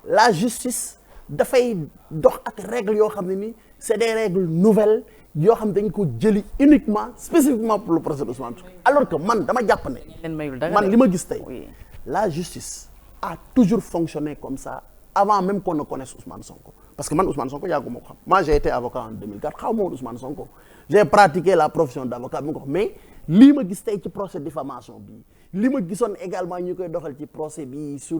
la justice dafay dox ak règles yoo xam ne ni c'est des règles nouvelles yoo xam dañ ko jëli uniquement spécifiquement pour le procès d'Ousmane Sonko alors que man dama jàpp ne man li ma gis tey la justice a toujours fonctionné comme ça avant même qu'on ne connaisse Ousmane Sonko parce que man Ousmane Sonko yàgguma ko xam moi j'ai été avocat en 2004 xaw ma woon Ousmane Sonko j'ai pratiqué la profession d'avocat bi nga ko mais lii ma gis tey ci procès diffamation bi li ma gisoon également ñu koy doxal ci procès bi sur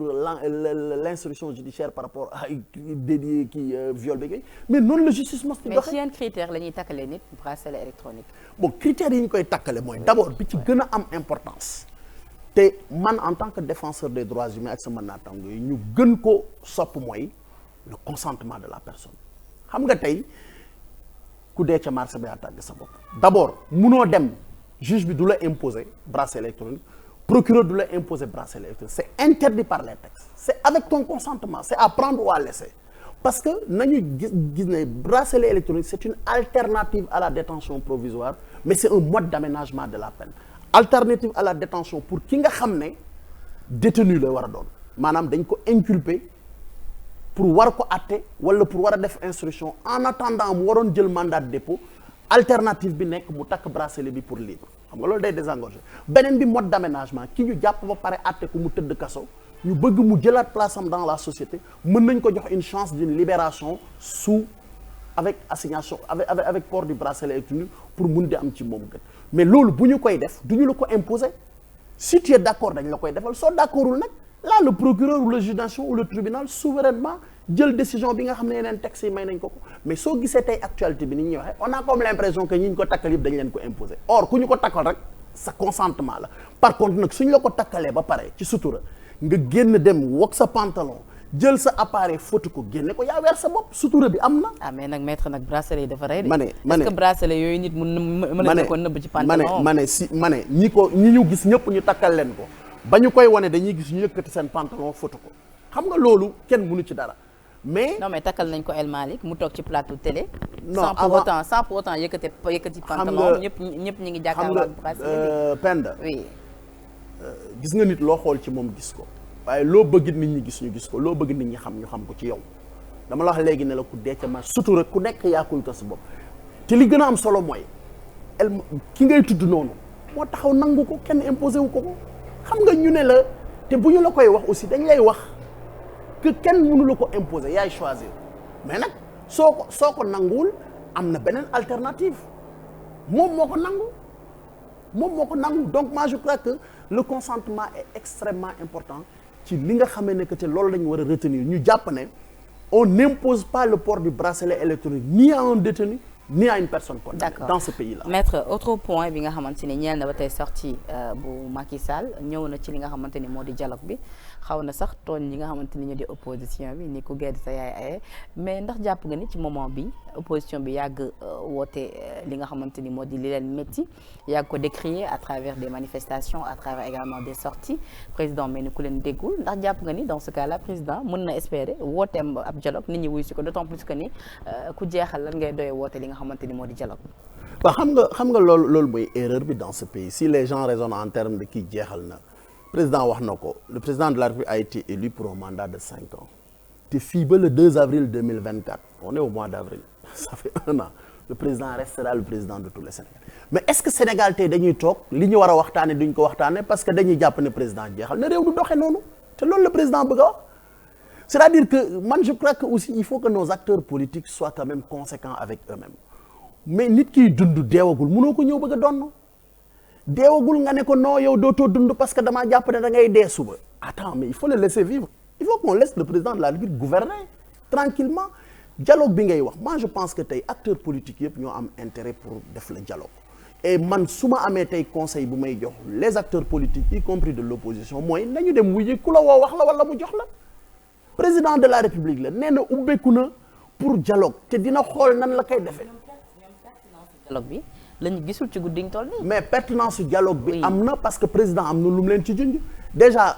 l'instruction judiciaire par rapport à dédié kii viol bi mais noonu la justice mos di doxee. mais ci yan critères la ñuy takkale nit bracelet électronique. bon critères yi ñu koy takkale mooy d'abord bi ci gën a am importance te man en tant que défenseur des droits humains ak sama naataango yi ñu gën ko sopp mooy le consentement de la personne xam nga tey ku dee ca marché ba yaa tàgg sa bopp d'abord munoo dem juge bi du la imposer bracelet électronique procureur du la imposer bracelet électronique c'est interdit par les textes c'est avec ton consentement c'est à prendre ou à laisser parce que nañu gis ne bracelet électronique c'est une alternative à la détention provisoire mais c'est un mode d'aménagement de la peine alternative à la détention pour ki nga xam ne détenu la war a doon maanaam dañ ko inculper pour war ko àtte wala pour war a def instruction en attendant mu waroon jël mandat de dépôt alternative bi nekk mu takk bracelet bi pour libre xam nga loolu day désengorger beneen bi mode d'aménagement ki ñu jàpp ba pare àtte ko mu tëdd kaso ñu bëgg mu jëlaat place am dans la société mën nañ ko jox une chance d'une libération avec assignation avec port du bracelet électronique pour mun di am ci moom gën mais loolu bu ñu koy def du ñu la ko imposer si tu es d'accord dañ la koy defal soo d'accordul nag là le procureur ou le juge d'instruction ou le tribunal souverainement jël décision bi nga xam ne yeneen textes yi may nañ ko mais soo gisee tey actualité bi ni ñuy waxee on a comme l'impression que ñi ñu ko takkal yëpp dañ leen ko imposer or ku ñu ko takkal rek sa consentement la par contre nag suñ la ko takkalee ba pare ci sutura nga génn dem wok sa pantalon jël sa appareil photo ko génne ko yaa weer sa bopp sutura bi am na. ah mais nag maître nag bracelet yi dafa rey de. ma ne est-ce que bracelet yooyu nit mën na ko nëbb ci pantalon. ma ne ñi ñu gis ñëpp ñu takkal leen ko ba ñu koy wane dañuy gis ñu yëkkati seen pantalon photo ko xam nga loolu kenn mënu ci dara mais. non mais takkal nañ ko El Malick mu toog ci plateau télé. non sans pour autant yëkkati pantalon ñëpp ñi ngi jàkkaarloo ak bracelet bi. Penda. oui. gis nga nit loo xool ci moom gis ko. waaye loo bëgg nit ñi gis ñu gis ko loo bëgg nit ñi xam ñu xam ko ci yow dama la wax léegi ne la ku dee ca ma sutura ku nekk yaa koy tas bopp te li gën a am solo mooy ki ngay tudd noonu moo taxaw nangu ko kenn imposé wu ko xam nga ñu ne la te bu ñu la koy wax aussi dañ lay wax que kenn mënu la ko imposer yaay choisir mais nag soo ko nanguwul am na beneen alternative moom moo ko nangu donc moi je crois que le consentement est extrêmement important ci li nga xamee ne que te loolu lañu war a retenir ñu jàpp ne on n'impose pas le port du bracelet électronique ni à un détenu ni à une personne condamnée dans ce pays-là. Maître, autre point bi nga xamante ni ñeel na ba tey sorti bu Macky Sall ñëw na ci li nga xamante ni moo di dialogue bi xaw na sax tooñ ñi nga xamante ni ñoo di opposition bi ni ku gedd sa yaay aye mais ndax jàpp nga ni ci moment bi opposition bi yàgg woote li nga xamante ni moo di li leen métti yàgg ko décrier à travers des manifestations à travers également des sorties président mel ni ku leen déggul ndax jàpp nga ni dans ce cas là président mën na espérer wooteem ab dialogue nit ñi wuy si ko d'autant plus que ni ku jeexal lan ngay doyee woote li nga xamante ni moo di dialogue. waaw xam nga loolu mooy erreur bi dans ce pays si les gens raisonnent en termes de kii jeexal na président wax na ko le président de la République a été élu pour un mandat de 5 ans te fii ba le 2 avril 2024 on est au mois d'avril ça fait 1 an le président restera le président de tous les Sénégalais mais est-ce que Sénégal tey dañuy toog li ñu war a waxtaane duñ ko waxtaane parce que dañuy jàpp ne président jeexal na réew du doxee noonu te loolu le président bëgg a wax c'est-à-dire que man je crois que aussi il faut que nos acteurs politiques soient quand même conséquents avec eux-mêmes mais nit kiy dund deewagul mënoo ko ñëw bëgg a donn deewagul nga ne ko non yow dootoo dund parce que damaa jàpp ne da ngay dee suba attends mais il faut le laisser vivre il faut qu'on laisse le président de la République gouverner tranquillement dialogue bi ngay wax moi je pense que tey acteurs politiques yëpp ñoo am intérêt pour def le dialogue et man su ma amee tey conseil bu may jox les acteurs politiques y compris de l'opposition mooy nañu dem wuyu ku la woo wax la wala mu jox la président de la République la nee na ubbeeku na pour dialogue te dina xool nan la koy defee. dialogue bi lañu gisul ci guddi ñu toll nii. mais pertinence su dialogue bi am na parce que président am na lu mu leen ci junj déjà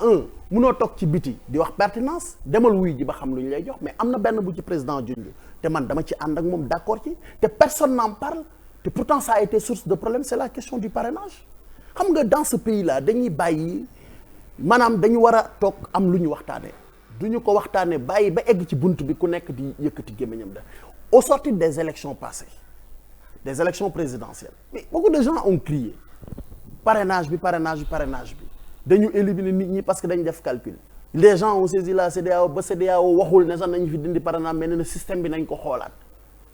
munoo toog ci biti di wax pertinence demal wuy ji ba xam lu ñu lay jox mais am na benn bu ci président junj te man dama ci ànd ak moom d'accord ci te personne n'en parle te pourtant ça a été source de problème c'est la question du parrainage xam nga dans ce pays là dañuy bàyyi maanaam dañu war a toog am lu ñu waxtaanee du ñu ko waxtaanee bàyyi ba egg ci bunt bi ku nekk di yëkkati gémmiñam da au sortir des élections passées des élections présidentielles mais beaucoup de gens ont crié parrainage bi dañu éliminer nit ñi parce que dañu def calcul les gens ont saisi la CEDEAO ba CEDEAO waxul ne sax nañu fi dindi parrainage mais ne système bi nañ ko xoolaat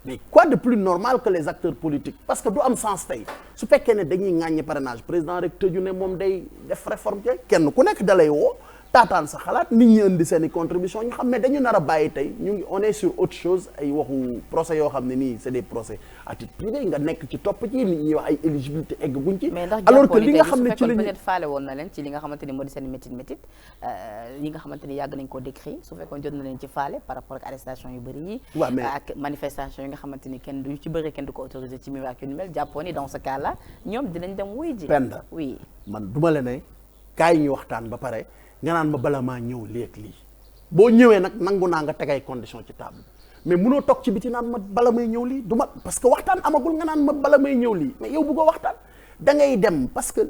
mais quoi de plus normal que les acteurs politiques parce que du am sens tey su fekkee ne dañuy ŋàññi parrainage président rek tëju ne moom day def réforme te kenn ku nekk dalay woo taataan sa xalaat nit ñi indi seen i contribution ñu xam ne dañu nar a bàyyi tey ñu ngi on est sur autre chose ay waxu procès yoo xam ne nii c'est des procès à titre privé nga nekk ci topp ci nit ñi wax ay éligibilité egguñ ci alors que li nga xam ne ci la peut-être faale woon na leen ci li nga xamante ni moo di seen métit yi nga xamante ni yàgg nañ koo décrit su fekkoon jot na leen ci faale par rapport ak arrestation yu bëri yi ak manifestation yi nga xamante ni kenn du ci bëri kenn du ko autorisé ci mi ak yu ni mel jàppoon ni dans ce cas là ñoom dinañ dem wuy ji Penda oui man duma la ne kaay ñu waxtaan ba pare nga naan ma bala maa ñëw léegi lii boo ñëwee nag nangu naa nga tegay condition ci table mais munoo toog ci biti naan ma bala may ñëw lii du ma parce que waxtaan amagul nga naan ma bala may ñëw lii mais yow bëggoo waxtaan da ngay dem parce que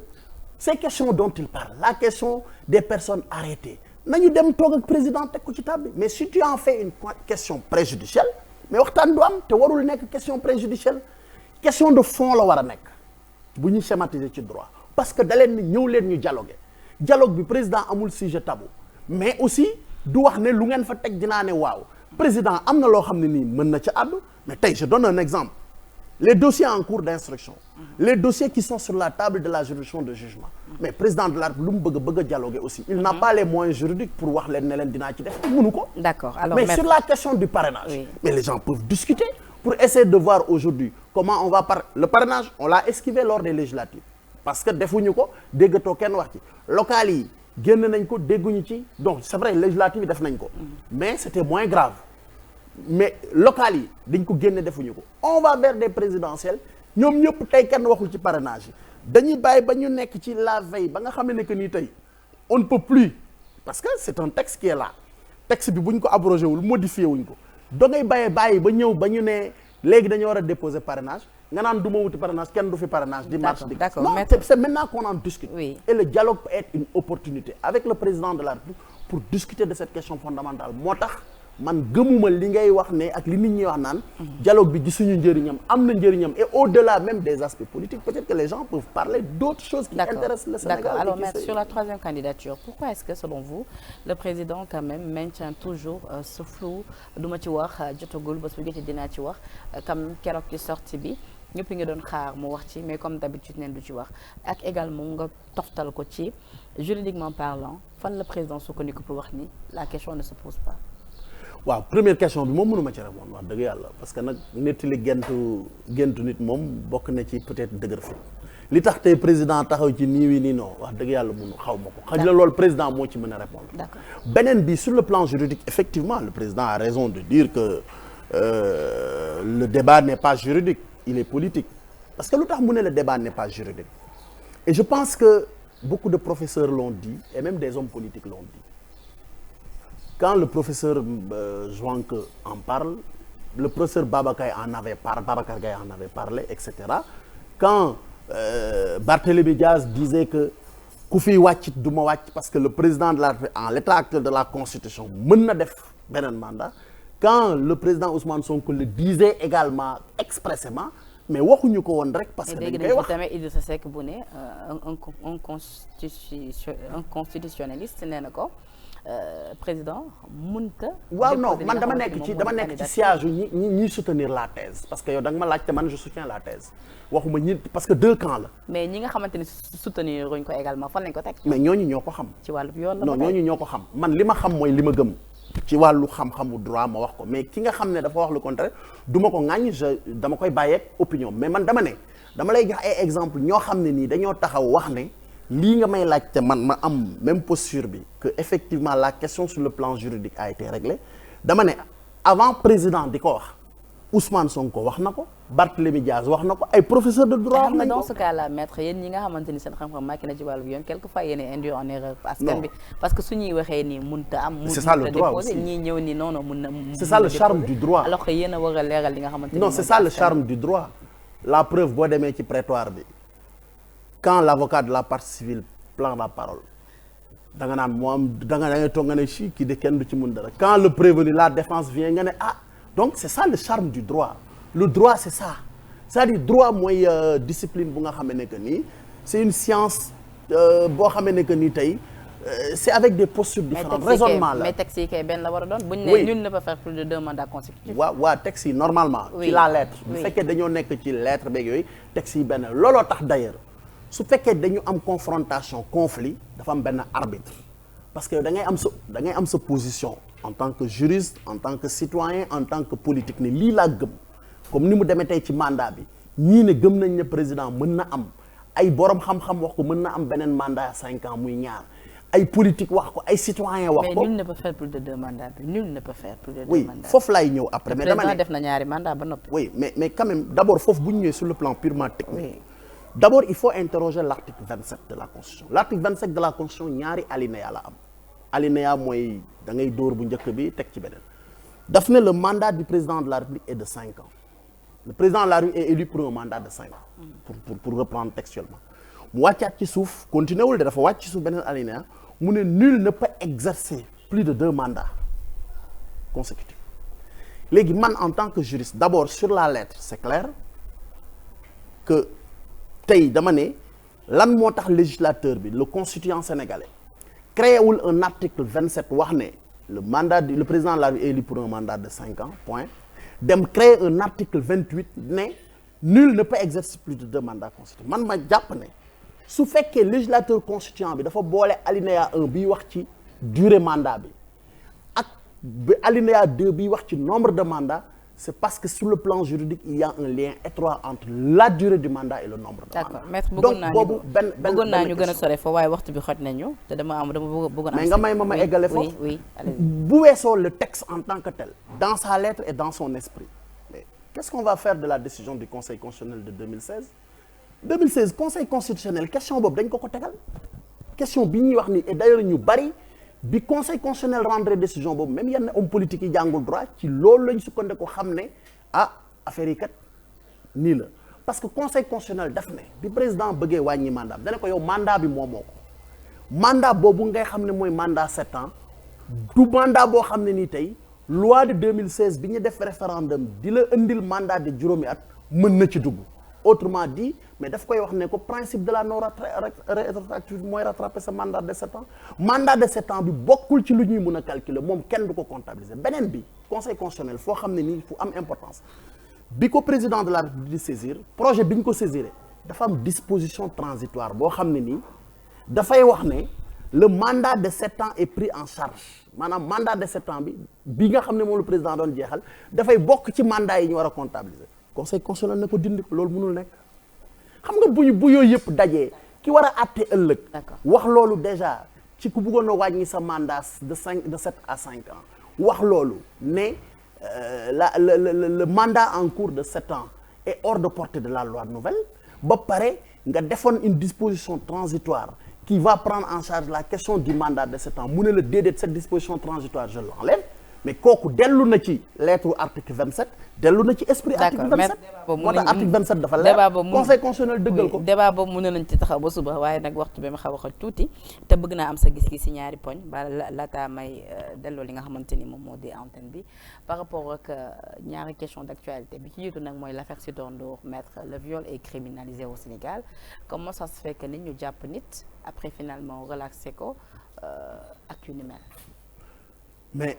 ces questions dont il parle la question des personnes arrêtées nañu dem toog ak président teg ko ci table mais si tu en fais une question préjudicielle mais waxtaan du am te warul nekk question préjudicielle question de fond la war a nekk bu ñu schématiser ci droit parce que da leen ni ñëw leen ñu dialoguer dialogue bi président amul sujet tabou mais aussi du wax ne lu ngeen fa teg dinaa ne waaw président am na loo xam ne nii mën na ca àddu mais tey je donne un exemple les dossiers en cours d'instruction les dossiers qui sont sur la table de la juridiction de jugement mais président de la République lu mu bëgg a dialoguer aussi il n'a pas les moyens juridiques pour wax leen ne leen dinaa ci def mënu ko d'accord alors mais sur la question du parrainage mais les gens peuvent discuter pour essayer de voir aujourd'hui comment on va le parrainage on l'a esquivé lors des législatives parce que defuñu ko déggatoo kenn wax ci local yi génn nañ ko dégguñu ci donc c'est vrai législative yi def nañ ko mais c'était moins grave mais local yi dañ ko génne defuñu ko on va vers des présidentielles ñoom ñëpp tey kenn waxul ci parrainage yi dañuy bàyyi ba ñu nekk ci la veille ba nga xam ne que nii tey on ne peut plus parce que c'est un texte qui est là texte bi bu ñu ko abrogé wul modifié wuñ ko dangay bàyyi ba ñëw ba ñu ne léegi dañoo war a déposer parrainage nga naan du ma wuti parrainage kenn du fi parrainage dimanche di non c'est maintenant qu'on en discute et le dialogue peut être une opportunité avec le président de la République pour discuter de cette question fondamentale moo tax man gëmuma li ngay wax ne ak li nit ñi wax naan dialogue bi gisuñu njëriñam am na njëriñam et au-delà même des aspects politiques peut-être que les gens peuvent parler d'autres choses qui intéressent le Sénégal. D'accord. Alors maître, sur la troisième candidature pourquoi est-ce que selon vous le président quand même maintient toujours ce flou du ma ci wax jotagul bés bu jotee dinaa ci wax comme keroog ci sortie bi ñëpp ngi doon xaar mu wax ci mais comme d'habitude neen du ci wax ak également nga toftal ko ci juridiquement parlant fan la président sukkandiku pour wax ni la question ne se pose pas. waaw première question bi moom mënuma ci répondre wax dëgg yàlla parce que nag nettali gentu nit moom bokk na ci peut-être dëgër fit li tax tey président taxaw ci nii wii nii non wax dëgg yàlla mënu xaw ma ko xëy na loolu président moo ci mën a répondre beneen bi sur le plan juridique effectivement le président a raison de dire que le débat n'est pas juridique il est politique parce que lu tax mu ne le débat n'est pas juridique et je pense que beaucoup de professeurs l'ont dit et même des hommes politiques l'ont dit. Quand le professeur Joanque en parle, le professeur Babacar Gaye en avait parlé, etc. Quand Barthélémy Diaz disait que ku fiy wàcc du ma wàcc parce que le président de la République en l'état actuel de la Constitution mën na def beneen mandat quand le président Ousmane Sonko le disait également expressément mais waxuñu ko woon rek parce que dañ koy wax tamit Idrissa Seck bu ne un constitutionnaliste nee na ko président mënta. waaw non man dama nekk ci siège ñi soutenir la thèse parce que yow da nga ma laaj te man je soutiens la thèse waxuma ñi parce que deux camps la. mais ñi nga xamante ni soutenir ruñ ko également fan lañ ko teg. mais ñooñu ñoo ko xam. ci wàllu yoon la non ñooñu ñoo ko xam man li ma xam mooy li ma gëm. ci wàllu xam-xamu droit ma wax ko mais ki nga xam ne dafa wax le contraire du ma ko ŋàññ dama koy bàyyeeg opinion mais man dama lay jox ay exemple ñoo xam ne nii dañoo taxaw wax ne lii nga may laajte man ma am même posture bi que effectivement la question sur le plan juridique a été réglée dama ne avant président di ko wax Ousmane Sonko wax na ko Barthélémy Diaz wax na ko ay professeur de droit wax nañ ko. dans ce cas là maître yéen ñi nga xamante ni seen xam-xam màcc na ci wàllu yoon quelquefois yéen a induire en erreur askan bi parce que su ñuy waxee nii mënut a am. c'est ça le droit aussi ñii ñëw ni non mun na. c'est ça le charme du droit alors que yéen a war a leeral li nga xamante ni non c'est ça le charme du droit la preuve boo demee ci prétoire bi quand l'avocat de la partie civile prend la parole da nga naan moo am da ngay toog nga ne si kii de kenn du ci mun dara quand le prévenu la défense vient nga ne ah donc c'est ça le charme du droit le droit c'est ça c'est-à-dire droit mooy discipline bu nga xamee ne que nii c'est une science boo xamee ne que nii tey c'est avec des postures différentes raisonnement la mais texte yi kay benn la war a doon buñ ne nul ne peut faire plus de 2 mandats consécutifs waa texte yi normalement ci la lettre bu fekkee dañoo nekk ci lettre beeg yooyu texte yi benn looloo tax d'ailleurs su fekkee dañu am confrontation conflit dafa am benn arbitre parce que da ngay am sa position en tant que juriste en tant que citoyen en tant que politique ne lii laa gëm comme ni mu demee tey ci mandat bi ñii ne gëm nañ ne président mën na am ay borom xam-xam wax ko mën na am beneen mandat 5 ans muy ñaar ay politique wax ko ay citoyen wax ko mais nul ne peut faire plus de 2 mandats nul ne peut faire plus de 2 mandats. oui foofu laay ñëw après mais dama ne def na ñaari mandat ba noppi. oui mais quand même d'abord foofu bu ñu ñëwee sur le plan purement technique. D'abord il faut interroger l'article 27 de la Constitution l'article 27 de la Constitution ñaari alinéa la am alinéa mooy da ngay dóor bu njëkk bi teg ci beneen daf ne le mandat du président de la République est de 5 ans le président de la République est élu pour un mandat de 5 ans pour reprendre textuellement mu wàccaat ci suuf continué wul de dafa wàcc ci suuf beneen alinéa mu ne nul ne peut exercer plus de 2 mandats consécutifs léegi man en tant que juriste d'abord sur la lettre c'est clair que tey dama ne lan moo tax législateur bi le constituant sénégalais créé wul un article 27 wax ne le président de la République est élu pour un mandat de 5 ans point dem créer un article 28 ne nul ne peut exercer plus de 2 mandats consécutifs man ma jàpp ne su fekkee législateur constituant bi dafa boole alinéa 1 biy wax ci durée mandat bi ak alinéa 2 biy wax ci nombre de mandats c'est parce que sur le plan juridique il y a un lien étroit entre la durée du mandat et le nombre de mandats. D'accord maître donc boobu bëggoon naa ñu gën a sore fa waaye waxtu bi xoj nañu te dama bëggoon mais nga may ma eggale foofu oui bu weesoo le texte en tant que tel dans sa lettre et dans son esprit mais qu'est-ce qu'on va faire de la décision du Conseil constitutionnel de 2016 Conseil constitutionnel question boobu dañ ko tegal question bi ñuy wax ni et d'ailleurs ñu bari bi Conseil constitutionnel rendre décision boobu même yenn homme politique yi jàngul droit ci loolu lañ sukkandiku xam ne affaire yi kat nii la parce que Conseil constitutionnel daf ne bi président bëggee wàññi mandat dana ko yow mandat bi moo ko mandat boobu ngay xam ne mooy mandat 7 ans du mandat boo xam ne nii tey loi de 2016 bi ñu def référendum di la indil mandat de juróomi at mën na ci dugg autrement dit mais daf koy wax ne ko principe de la non rétroactivité mooy rattraper sa mandat de 7 ans mandat de 7 ans bi bokkul ci lu ñuy mën a calculer moom kenn du ko comptabiliser beneen bi Conseil constitutionnel foo xam ne nii fu am importance bi ko président de la République di saisir projet bi ñu ko saisiré dafa am disposition transitoire boo xam ne nii dafay wax ne le mandat de 7 ans est pris en charge maanaam mandat de 7 ans bi nga xam ne moom le président doon jeexal dafay bokk ci mandat yi ñu war a comptabiliser Conseil constitutionnel ne ko dindi ko loolu mënul nekk xam nga bu yooyu yëpp dajee ki war a àtte ëllëg wax loolu déjà ci ku bëggoon a wàññi sa mandat de 7 à 5 ans wax loolu ne le mandat en cours de 7 ans est hors de portée de la loi nouvelle ba pare nga defoon une disposition transitoire qui va prendre en charge la question du mandat de 7 ans mu ne la déedéet cette disposition transitoire je l'enlève mais kooku dellu na ci lettre article 27 dellu na ci esprit article 27 moo tax article 27 dafa leer conseil constitutionnel dëggal ko débat boobu mën nañ ci taxaw ba suba waaye nag waxtu bi ma xaw a xoj tuuti te bëgg naa am sa gis-gis ci ñaari poñ ba laataa may delloo li nga xamante ni moom moo di antenne bi par rapport ak ñaari question d'actualité bi ci jiitu nag mooy l'affaire Sitor Ndour maître le viol est criminalisé au Sénégal comment ça se fait que nit ñu jàpp nit après finalement relaxé ko ak yu ni mel mais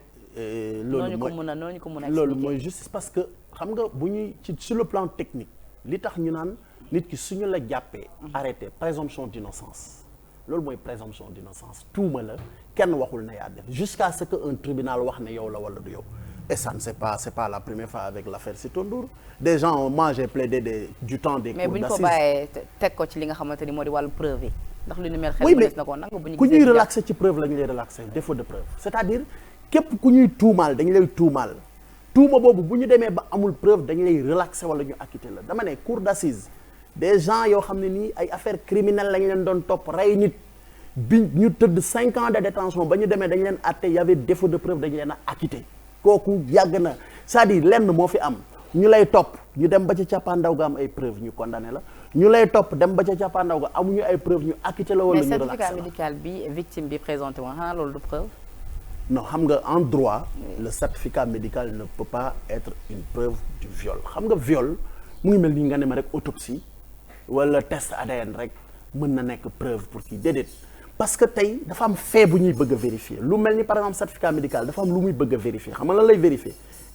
loolu mooy justice parce que xam nga bu ñuy ci sur le plan technique li tax ñu naan nit ki suñu la jàppee arrêté présomption d'innocence loolu mooy présomption d'innocence tuuma la kenn waxul ne yaa def jusqu'à ce que un tribunal wax ne yow la wala du yow et ça ne c'est pas la première fois avec l'affaire Sitor Ndour des gens moi j'ai plaidé du temps des cours d'assises mais bu ñu ko bàyyee teg ko ci li nga xamante ni moo di wàllu preuve yi ndax lu ni mel xel mënees na ko nangu bu ñu ku ñuy relaxé ci preuve la ñu lay relaxé défaut de preuve c'est-à-dire képp ku ñuy tuumaal dañu lay tuumaal tuuma boobu bu ñu demee ba amul preuve dañu lay relaxé wala ñu acquitté la dama ne cour d'assises des gens yoo xam ne nii ay affaires criminelles lañu leen doon topp rey nit bi ñu tëdd 5 ans de détention ba ñu demee dañu leen àtte y avait défaut de preuve dañu leen a acquitté kooku yàgg na c'est-à-dire lenn moo fi am ñu lay topp ñu dem ba ca càppaandaw ga am ay preuve ñu condamné la ñu lay topp dem ba ca càppaandaw ga amuñu ay preuve ñu acquitté la wala ñu relaxé la. mais certificat médical bi victime bi présenté woon xanaa loolu du preuve. non xam nga en droit le certificat médical ne peut pas être une preuve du viol xam nga viol mu ngi mel ni nga ne ma rek autopsie wala test ADN rek mën na nekk preuve pour kii déedéet parce que tey dafa am fait bu ñuy bëgg a vérifier lu mel ni par exemple certificat médical dafa am lu muy bëgg a vérifier xam nga lan lay vérifier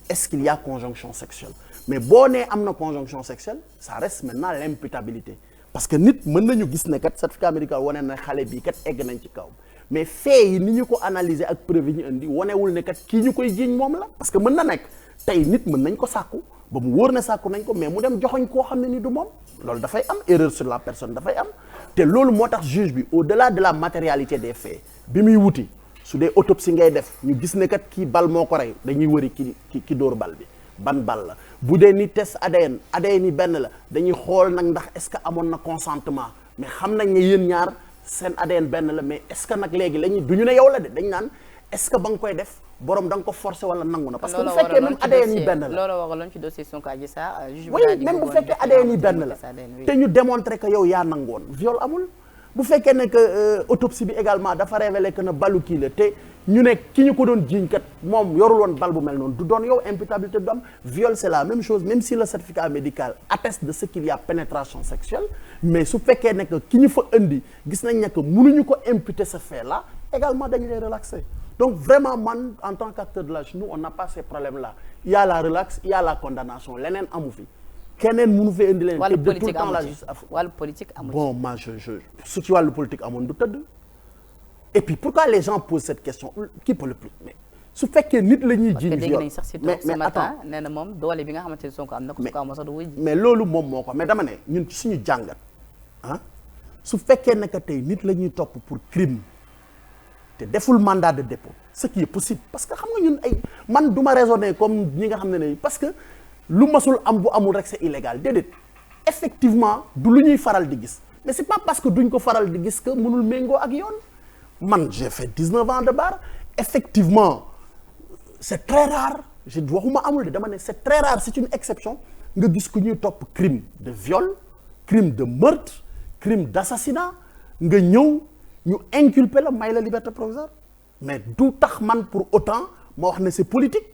est-ce qu'il y a conjonction sexuelle mais boo nee am na conjonction sexuelle ça reste maintenant l'imputabilité parce que nit mën nañu gis ne kat certificat médical wane na xale bii kat egg nañ ci kaw mais fait yi ni ñu ko analyser ak preuve yi ñu indi wanewul ne kat kii ñu koy jiiñ moom la parce que mën na nekk tey nit mën nañ ko sàkku ba mu wóor ne sàkku nañ ko mais mu dem joxoñ koo xam ne ni du moom loolu dafay am erreur sur la personne dafay am te loolu moo tax juge bi au-delà de la matérialité des faits bi muy wuti su dee autopsie ngay def ñu gis ne kat kii bal moo ko rey dañuy wëri ki dóor bal bi ban bal la bu dee ni test ADN yi benn la dañuy xool nag ndax est-ce que amoon na consentement mais xam nañ ne yéen ñaar seen ADN benn la mais est-ce que nag léegi lañuy du ñu ne yow la de dañ naan est-ce que ba nga koy def borom da nga ko forcer wala nangu na parce que bu fekkee même ADN yi benn la loolu waraloon ci dossier Sonko Adji Sarr oui même bu fekkee ADN yi benn la te ñu démontrer que yow yaa nangoon viol amul bu fekkee ne que autopsie bi également dafa révélé que na balu kii la te ñu ne ki ñu ko doon jiiñ kat moom yorul woon bal bu mel noonu du doon yow imputabilité du am viol c'est la même chose même si le certificat médical atteste de ce qu'il y a pénétration sexuelle mais su fekkee ne que ki ñu fa indi gis nañ ne que mënuñu ko imputer ce fait là également dañu lay relaxer donc vraiment man en tant qu'acteur de la justice nous on n'a pas ces problèmes là il y a la relax il y a la condamnation leneen amu fi keneen mënu fee indi leen te de tout le temps la justice wàllu politique amu bon moi je su ci wàllu politique amoon du tëdd et puis pourquoi les gens posent cette question qui peut le plus mais su fekkee nit la ñuy jiiñ viol mais attends nee na moom doole bi nga xamante ne Sonko am na ko su ko amoon sax du wuy ji mais loolu moom moo ko mais dama ne ñun suñu jàngat ah su fekkee ne que tey nit la ñuy topp pour crime te deful mandat de dépôt ce qui est possible parce que xam nga ñun ay man du ma raisonner comme ñi nga xam ne parce que lu masul am bu amul rek c'est illégal déedéet effectivement du lu ñuy faral di gis mais c'est pas parce que duñ ko faral di gis que mënul méngoo ak yoon man j'ai fait 19 ans de bar effectivement c'est très rare je waxuma amul de dama ne c'est très rare c'est une exception nga gis ku ñuy topp crime de viol crime de meurtre crime d'assassinat nga ñëw ñu inculper la may la liberté provisoire mais du tax man pour autant ma wax ne c'est politique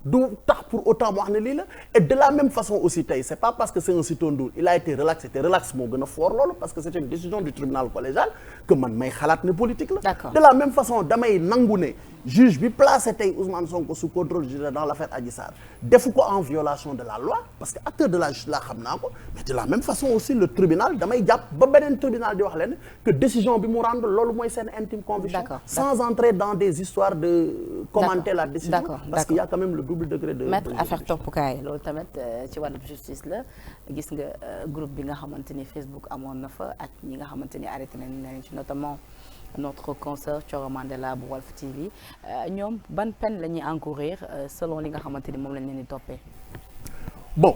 du tax pour autant ma wax ne lii la et de la même façon aussi tey c'est pas parce que c'est un Sitor Ndour il a été relaxé te relax moo gën a fort loolu parce que c'est une décision du tribunal collégial que man may xalaat ne politique la de la même façon damay nangu ne juge bi placé tey Ousmane Sonko sous contrôle judiciaire dans l'affaire Adji Sarr defu ko en violation de la loi parce que acteur de la justice la xam naa ko mais de la même façon aussi le tribunal damay jàpp ba beneen tribunal di wax leen que décision bi mu rendre loolu mooy seen intime conviction sans entrer dans des histoires de commenter la décision parce qu'il y a quand même le double degré de maître affaire toppukaay loolu tamit ci wàllu justice la gis nga groupe bi nga xamante ni Facebook amoon na fa ak ñi nga xamante ni arrêté nañ ci notamment notre consoeur Thioro Mandela bu Walf TV ñoom ban peine la ñuy encourir selon li nga xamante ni moom lañ leen di toppee. bon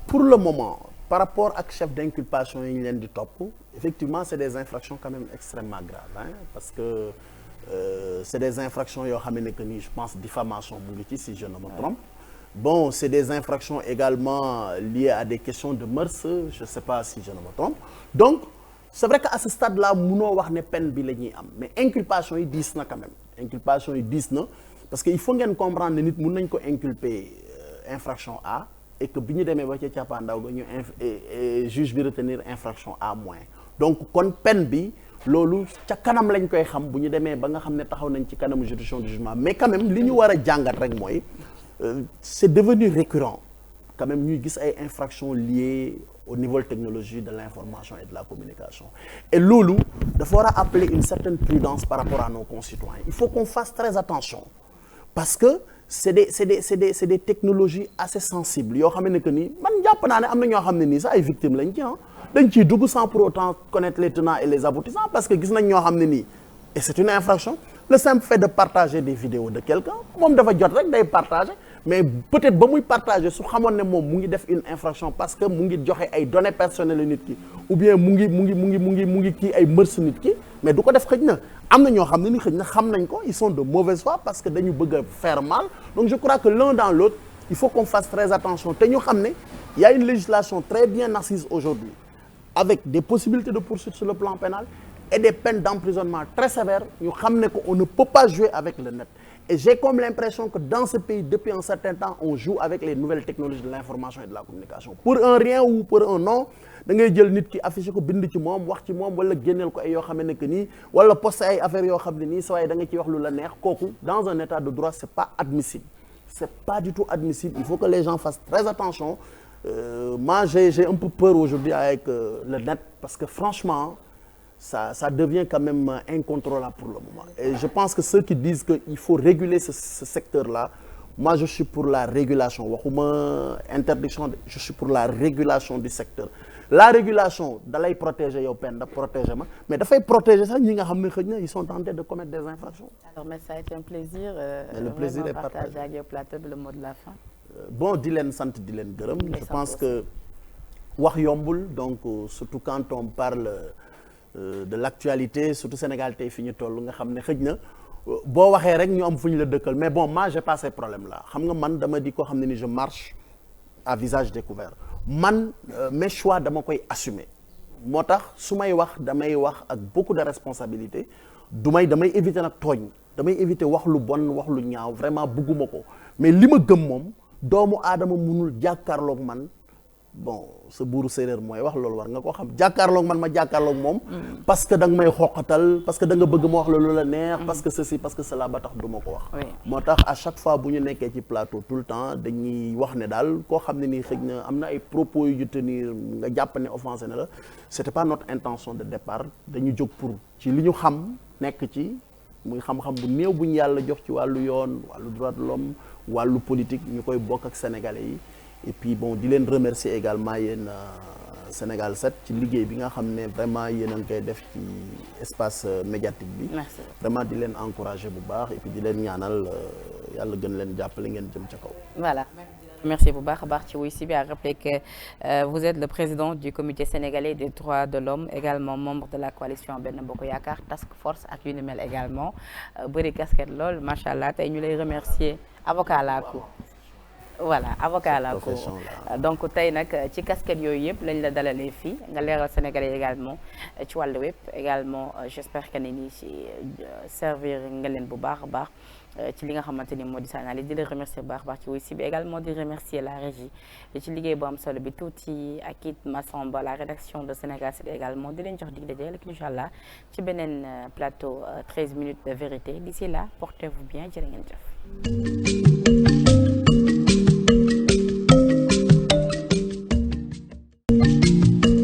pour le moment par rapport ak chef d'inculpation yi ñu leen di topp effectivement c'est des infractions quand même extrêmement graves hein, parce que c'est des infractions yoo xam ne que ni je pense diffamation mu ngi ci si je ne me trompe. Bon, c'est des infractions également liées à des questions de mœurs, je sais pas si je ne me trompe. Donc c'est vrai qu'à ce stade-là munoo wax ne peine bi la ñuy am mais inculpation yi diis na quand même inculpation yi diis na parce que il faut ngeen comprendre ne nit mun nañ ko inculper infraction A et que bi ñu demee ba ca cappaandaw ga ñu juge bi retenir infraction A moins donc kon peine bi loolu ca kanam lañ koy xam bu ñu demee ba nga xam ne taxaw nañ ci kanamu juridiction du jugement mais quand même li ñu war a jàngat rek mooy c'est devenu récurrent quand même ñuy gis ay infractions liées aux nouvelles technologies de l'information et de la communication et loolu dafa war a appeler une certaine prudence par rapport à nos concitoyens il faut qu'on fasse très attention parce que c'est des technologies assez sensibles yoo xam ne que ni man jàpp naa ne am na ñoo xam ne nii sax ay victimes lañ ci dañ ciy dugg sans pour autant connaître les tenants et les aboutissants parce que gis nañ ñoo xam ne nii et c'est une infraction le simple fait de partager des vidéos de quelqu'un moom dafa jot rek day partager mais peut-être ba muy partager su xamoon ne moom mu ngi def une infraction parce que mu ngi joxe ay données personnelles nit ki ou bien mu ngi kii ay mœurs nit ki mais du ko def xëj na am na ñoo xam ne ni xëj na xam nañ ko ils sont de mauvaise foi parce que dañu bëgg a faire mal donc je crois que l'un dans l'autre il faut qu'on fasse très attention te ñu xam ne il y a une législation très bien assise aujourd'hui avec des possibilités de poursuite sur le plan pénal et des peines d'emprisonnement très sévères ñu xam ne qu'on ne peut pas jouer avec le net et j'ai comme l'impression que dans ce pays depuis un certain temps on joue avec les nouvelles technologies de l'information et de la communication pour un rien ou pour un non da ngay jël nit ki affiché ko bind ci moom wax ci moom wala génneel ko ay yoo xam ne que nii wala posté ay affaires yoo xam ne nii saa waay da nga ciy wax lu la neex kooku dans un état de droit c'est pas admissible c'est pas du tout admissible il faut que les gens fassent très attention moi j'ai un peu peur aujourd'hui avec le net parce que franchement ça devient quand même incontrôlable pour le moment et je pense que ceux qui disent que il faut réguler ce secteur-là moi je suis pour la régulation waxuma interdiction je suis pour la régulation du secteur la régulation da lay protéger yow Penda protéger ma mais dafay protéger sax ñi nga xam ne xëy na ils sont tentés de commettre des infractions. Alors mais ça a été un plaisir. Le plaisir est partagé ak yow plateau bi le mot de la fin. Bon di leen sant di leen gërëm. Je pense que wax yombul donc surtout quand on parle de l'actualité surtout Sénégal tey fi ñu toll nga xam ne xëj na boo waxee rek ñu am fu ñu la dëkkal mais bon moi j'ai pas ces problèmes là xam nga man dama di ko xam ne ni je marche à visage découvert man mes choix dama koy assumer moo tax su may wax damay wax ak beaucoup de responsabilité damay éviter nag tooñ damay éviter wax lu bon wax lu ñaaw vraiment bugguma ko mais li ma gëm moom doomu aadama munul jàkkaarloog man bon sa buuru séeréer mooy wax loolu war nga koo xam jàkkaarloog man ma jàkkaarloog moom parce que da nga may xoqatal parce que da nga bëgg ma wax la lu la neex parce que ceci parce que cela ba tax du ma ko wax moo tax à chaque fois bu ñu nekkee ci plateau tout le temps dañuy wax ne daal koo xam ne nii xëj na am na ay propos yu tenir nga jàpp ne offensé na la c'était pas notre intention de départ dañu jóg pour ci li ñu xam nekk ci muy xam-xam bu néew bu ñu yàlla jox ci wàllu yoon wàllu droit de l'homme wàllu politique ñu koy bokk ak sénégalais yi et puis bon di leen remercier également yéen Sénégal 7 ci liggéey bi nga xam ne vraiment yéen a ngi koy def ci espace médiatique bi. Merci. Vraiment di leen encourager bu baax et puis di leen ñaanal yàlla gën leen jàppale ngeen jëm ca kaw. Voilà. Merci bu baax a baax ci wuy si bi à rappeler que vous êtes le président du comité sénégalais des droits de l'homme également membre de la coalition Benno Bokk Yaakaar task force ak yu ni mel également bëri casquette lool macha allah tey ñu lay remercier avocat laa ko voilà avocat laa ko donc tey nag ci casquette yooyu yëpp lañ la dalalee fii nga leeral sénégalais également ci wàllu web également j'espère que ni ci servir nga leen bu baax a baax ci li nga xamante ni moo di sa analyse di la remercier bu baax a baax ci wuy si bi également di remercier la régie ci liggéey bu am solo bi tuuti ak it Massamba la rédaction de Sénégal 7 également di leen jox dig daje ak incha allah ci beneen plateau 13 minutes de vérité d'ici là portez-vous bien jërë ngeen jëf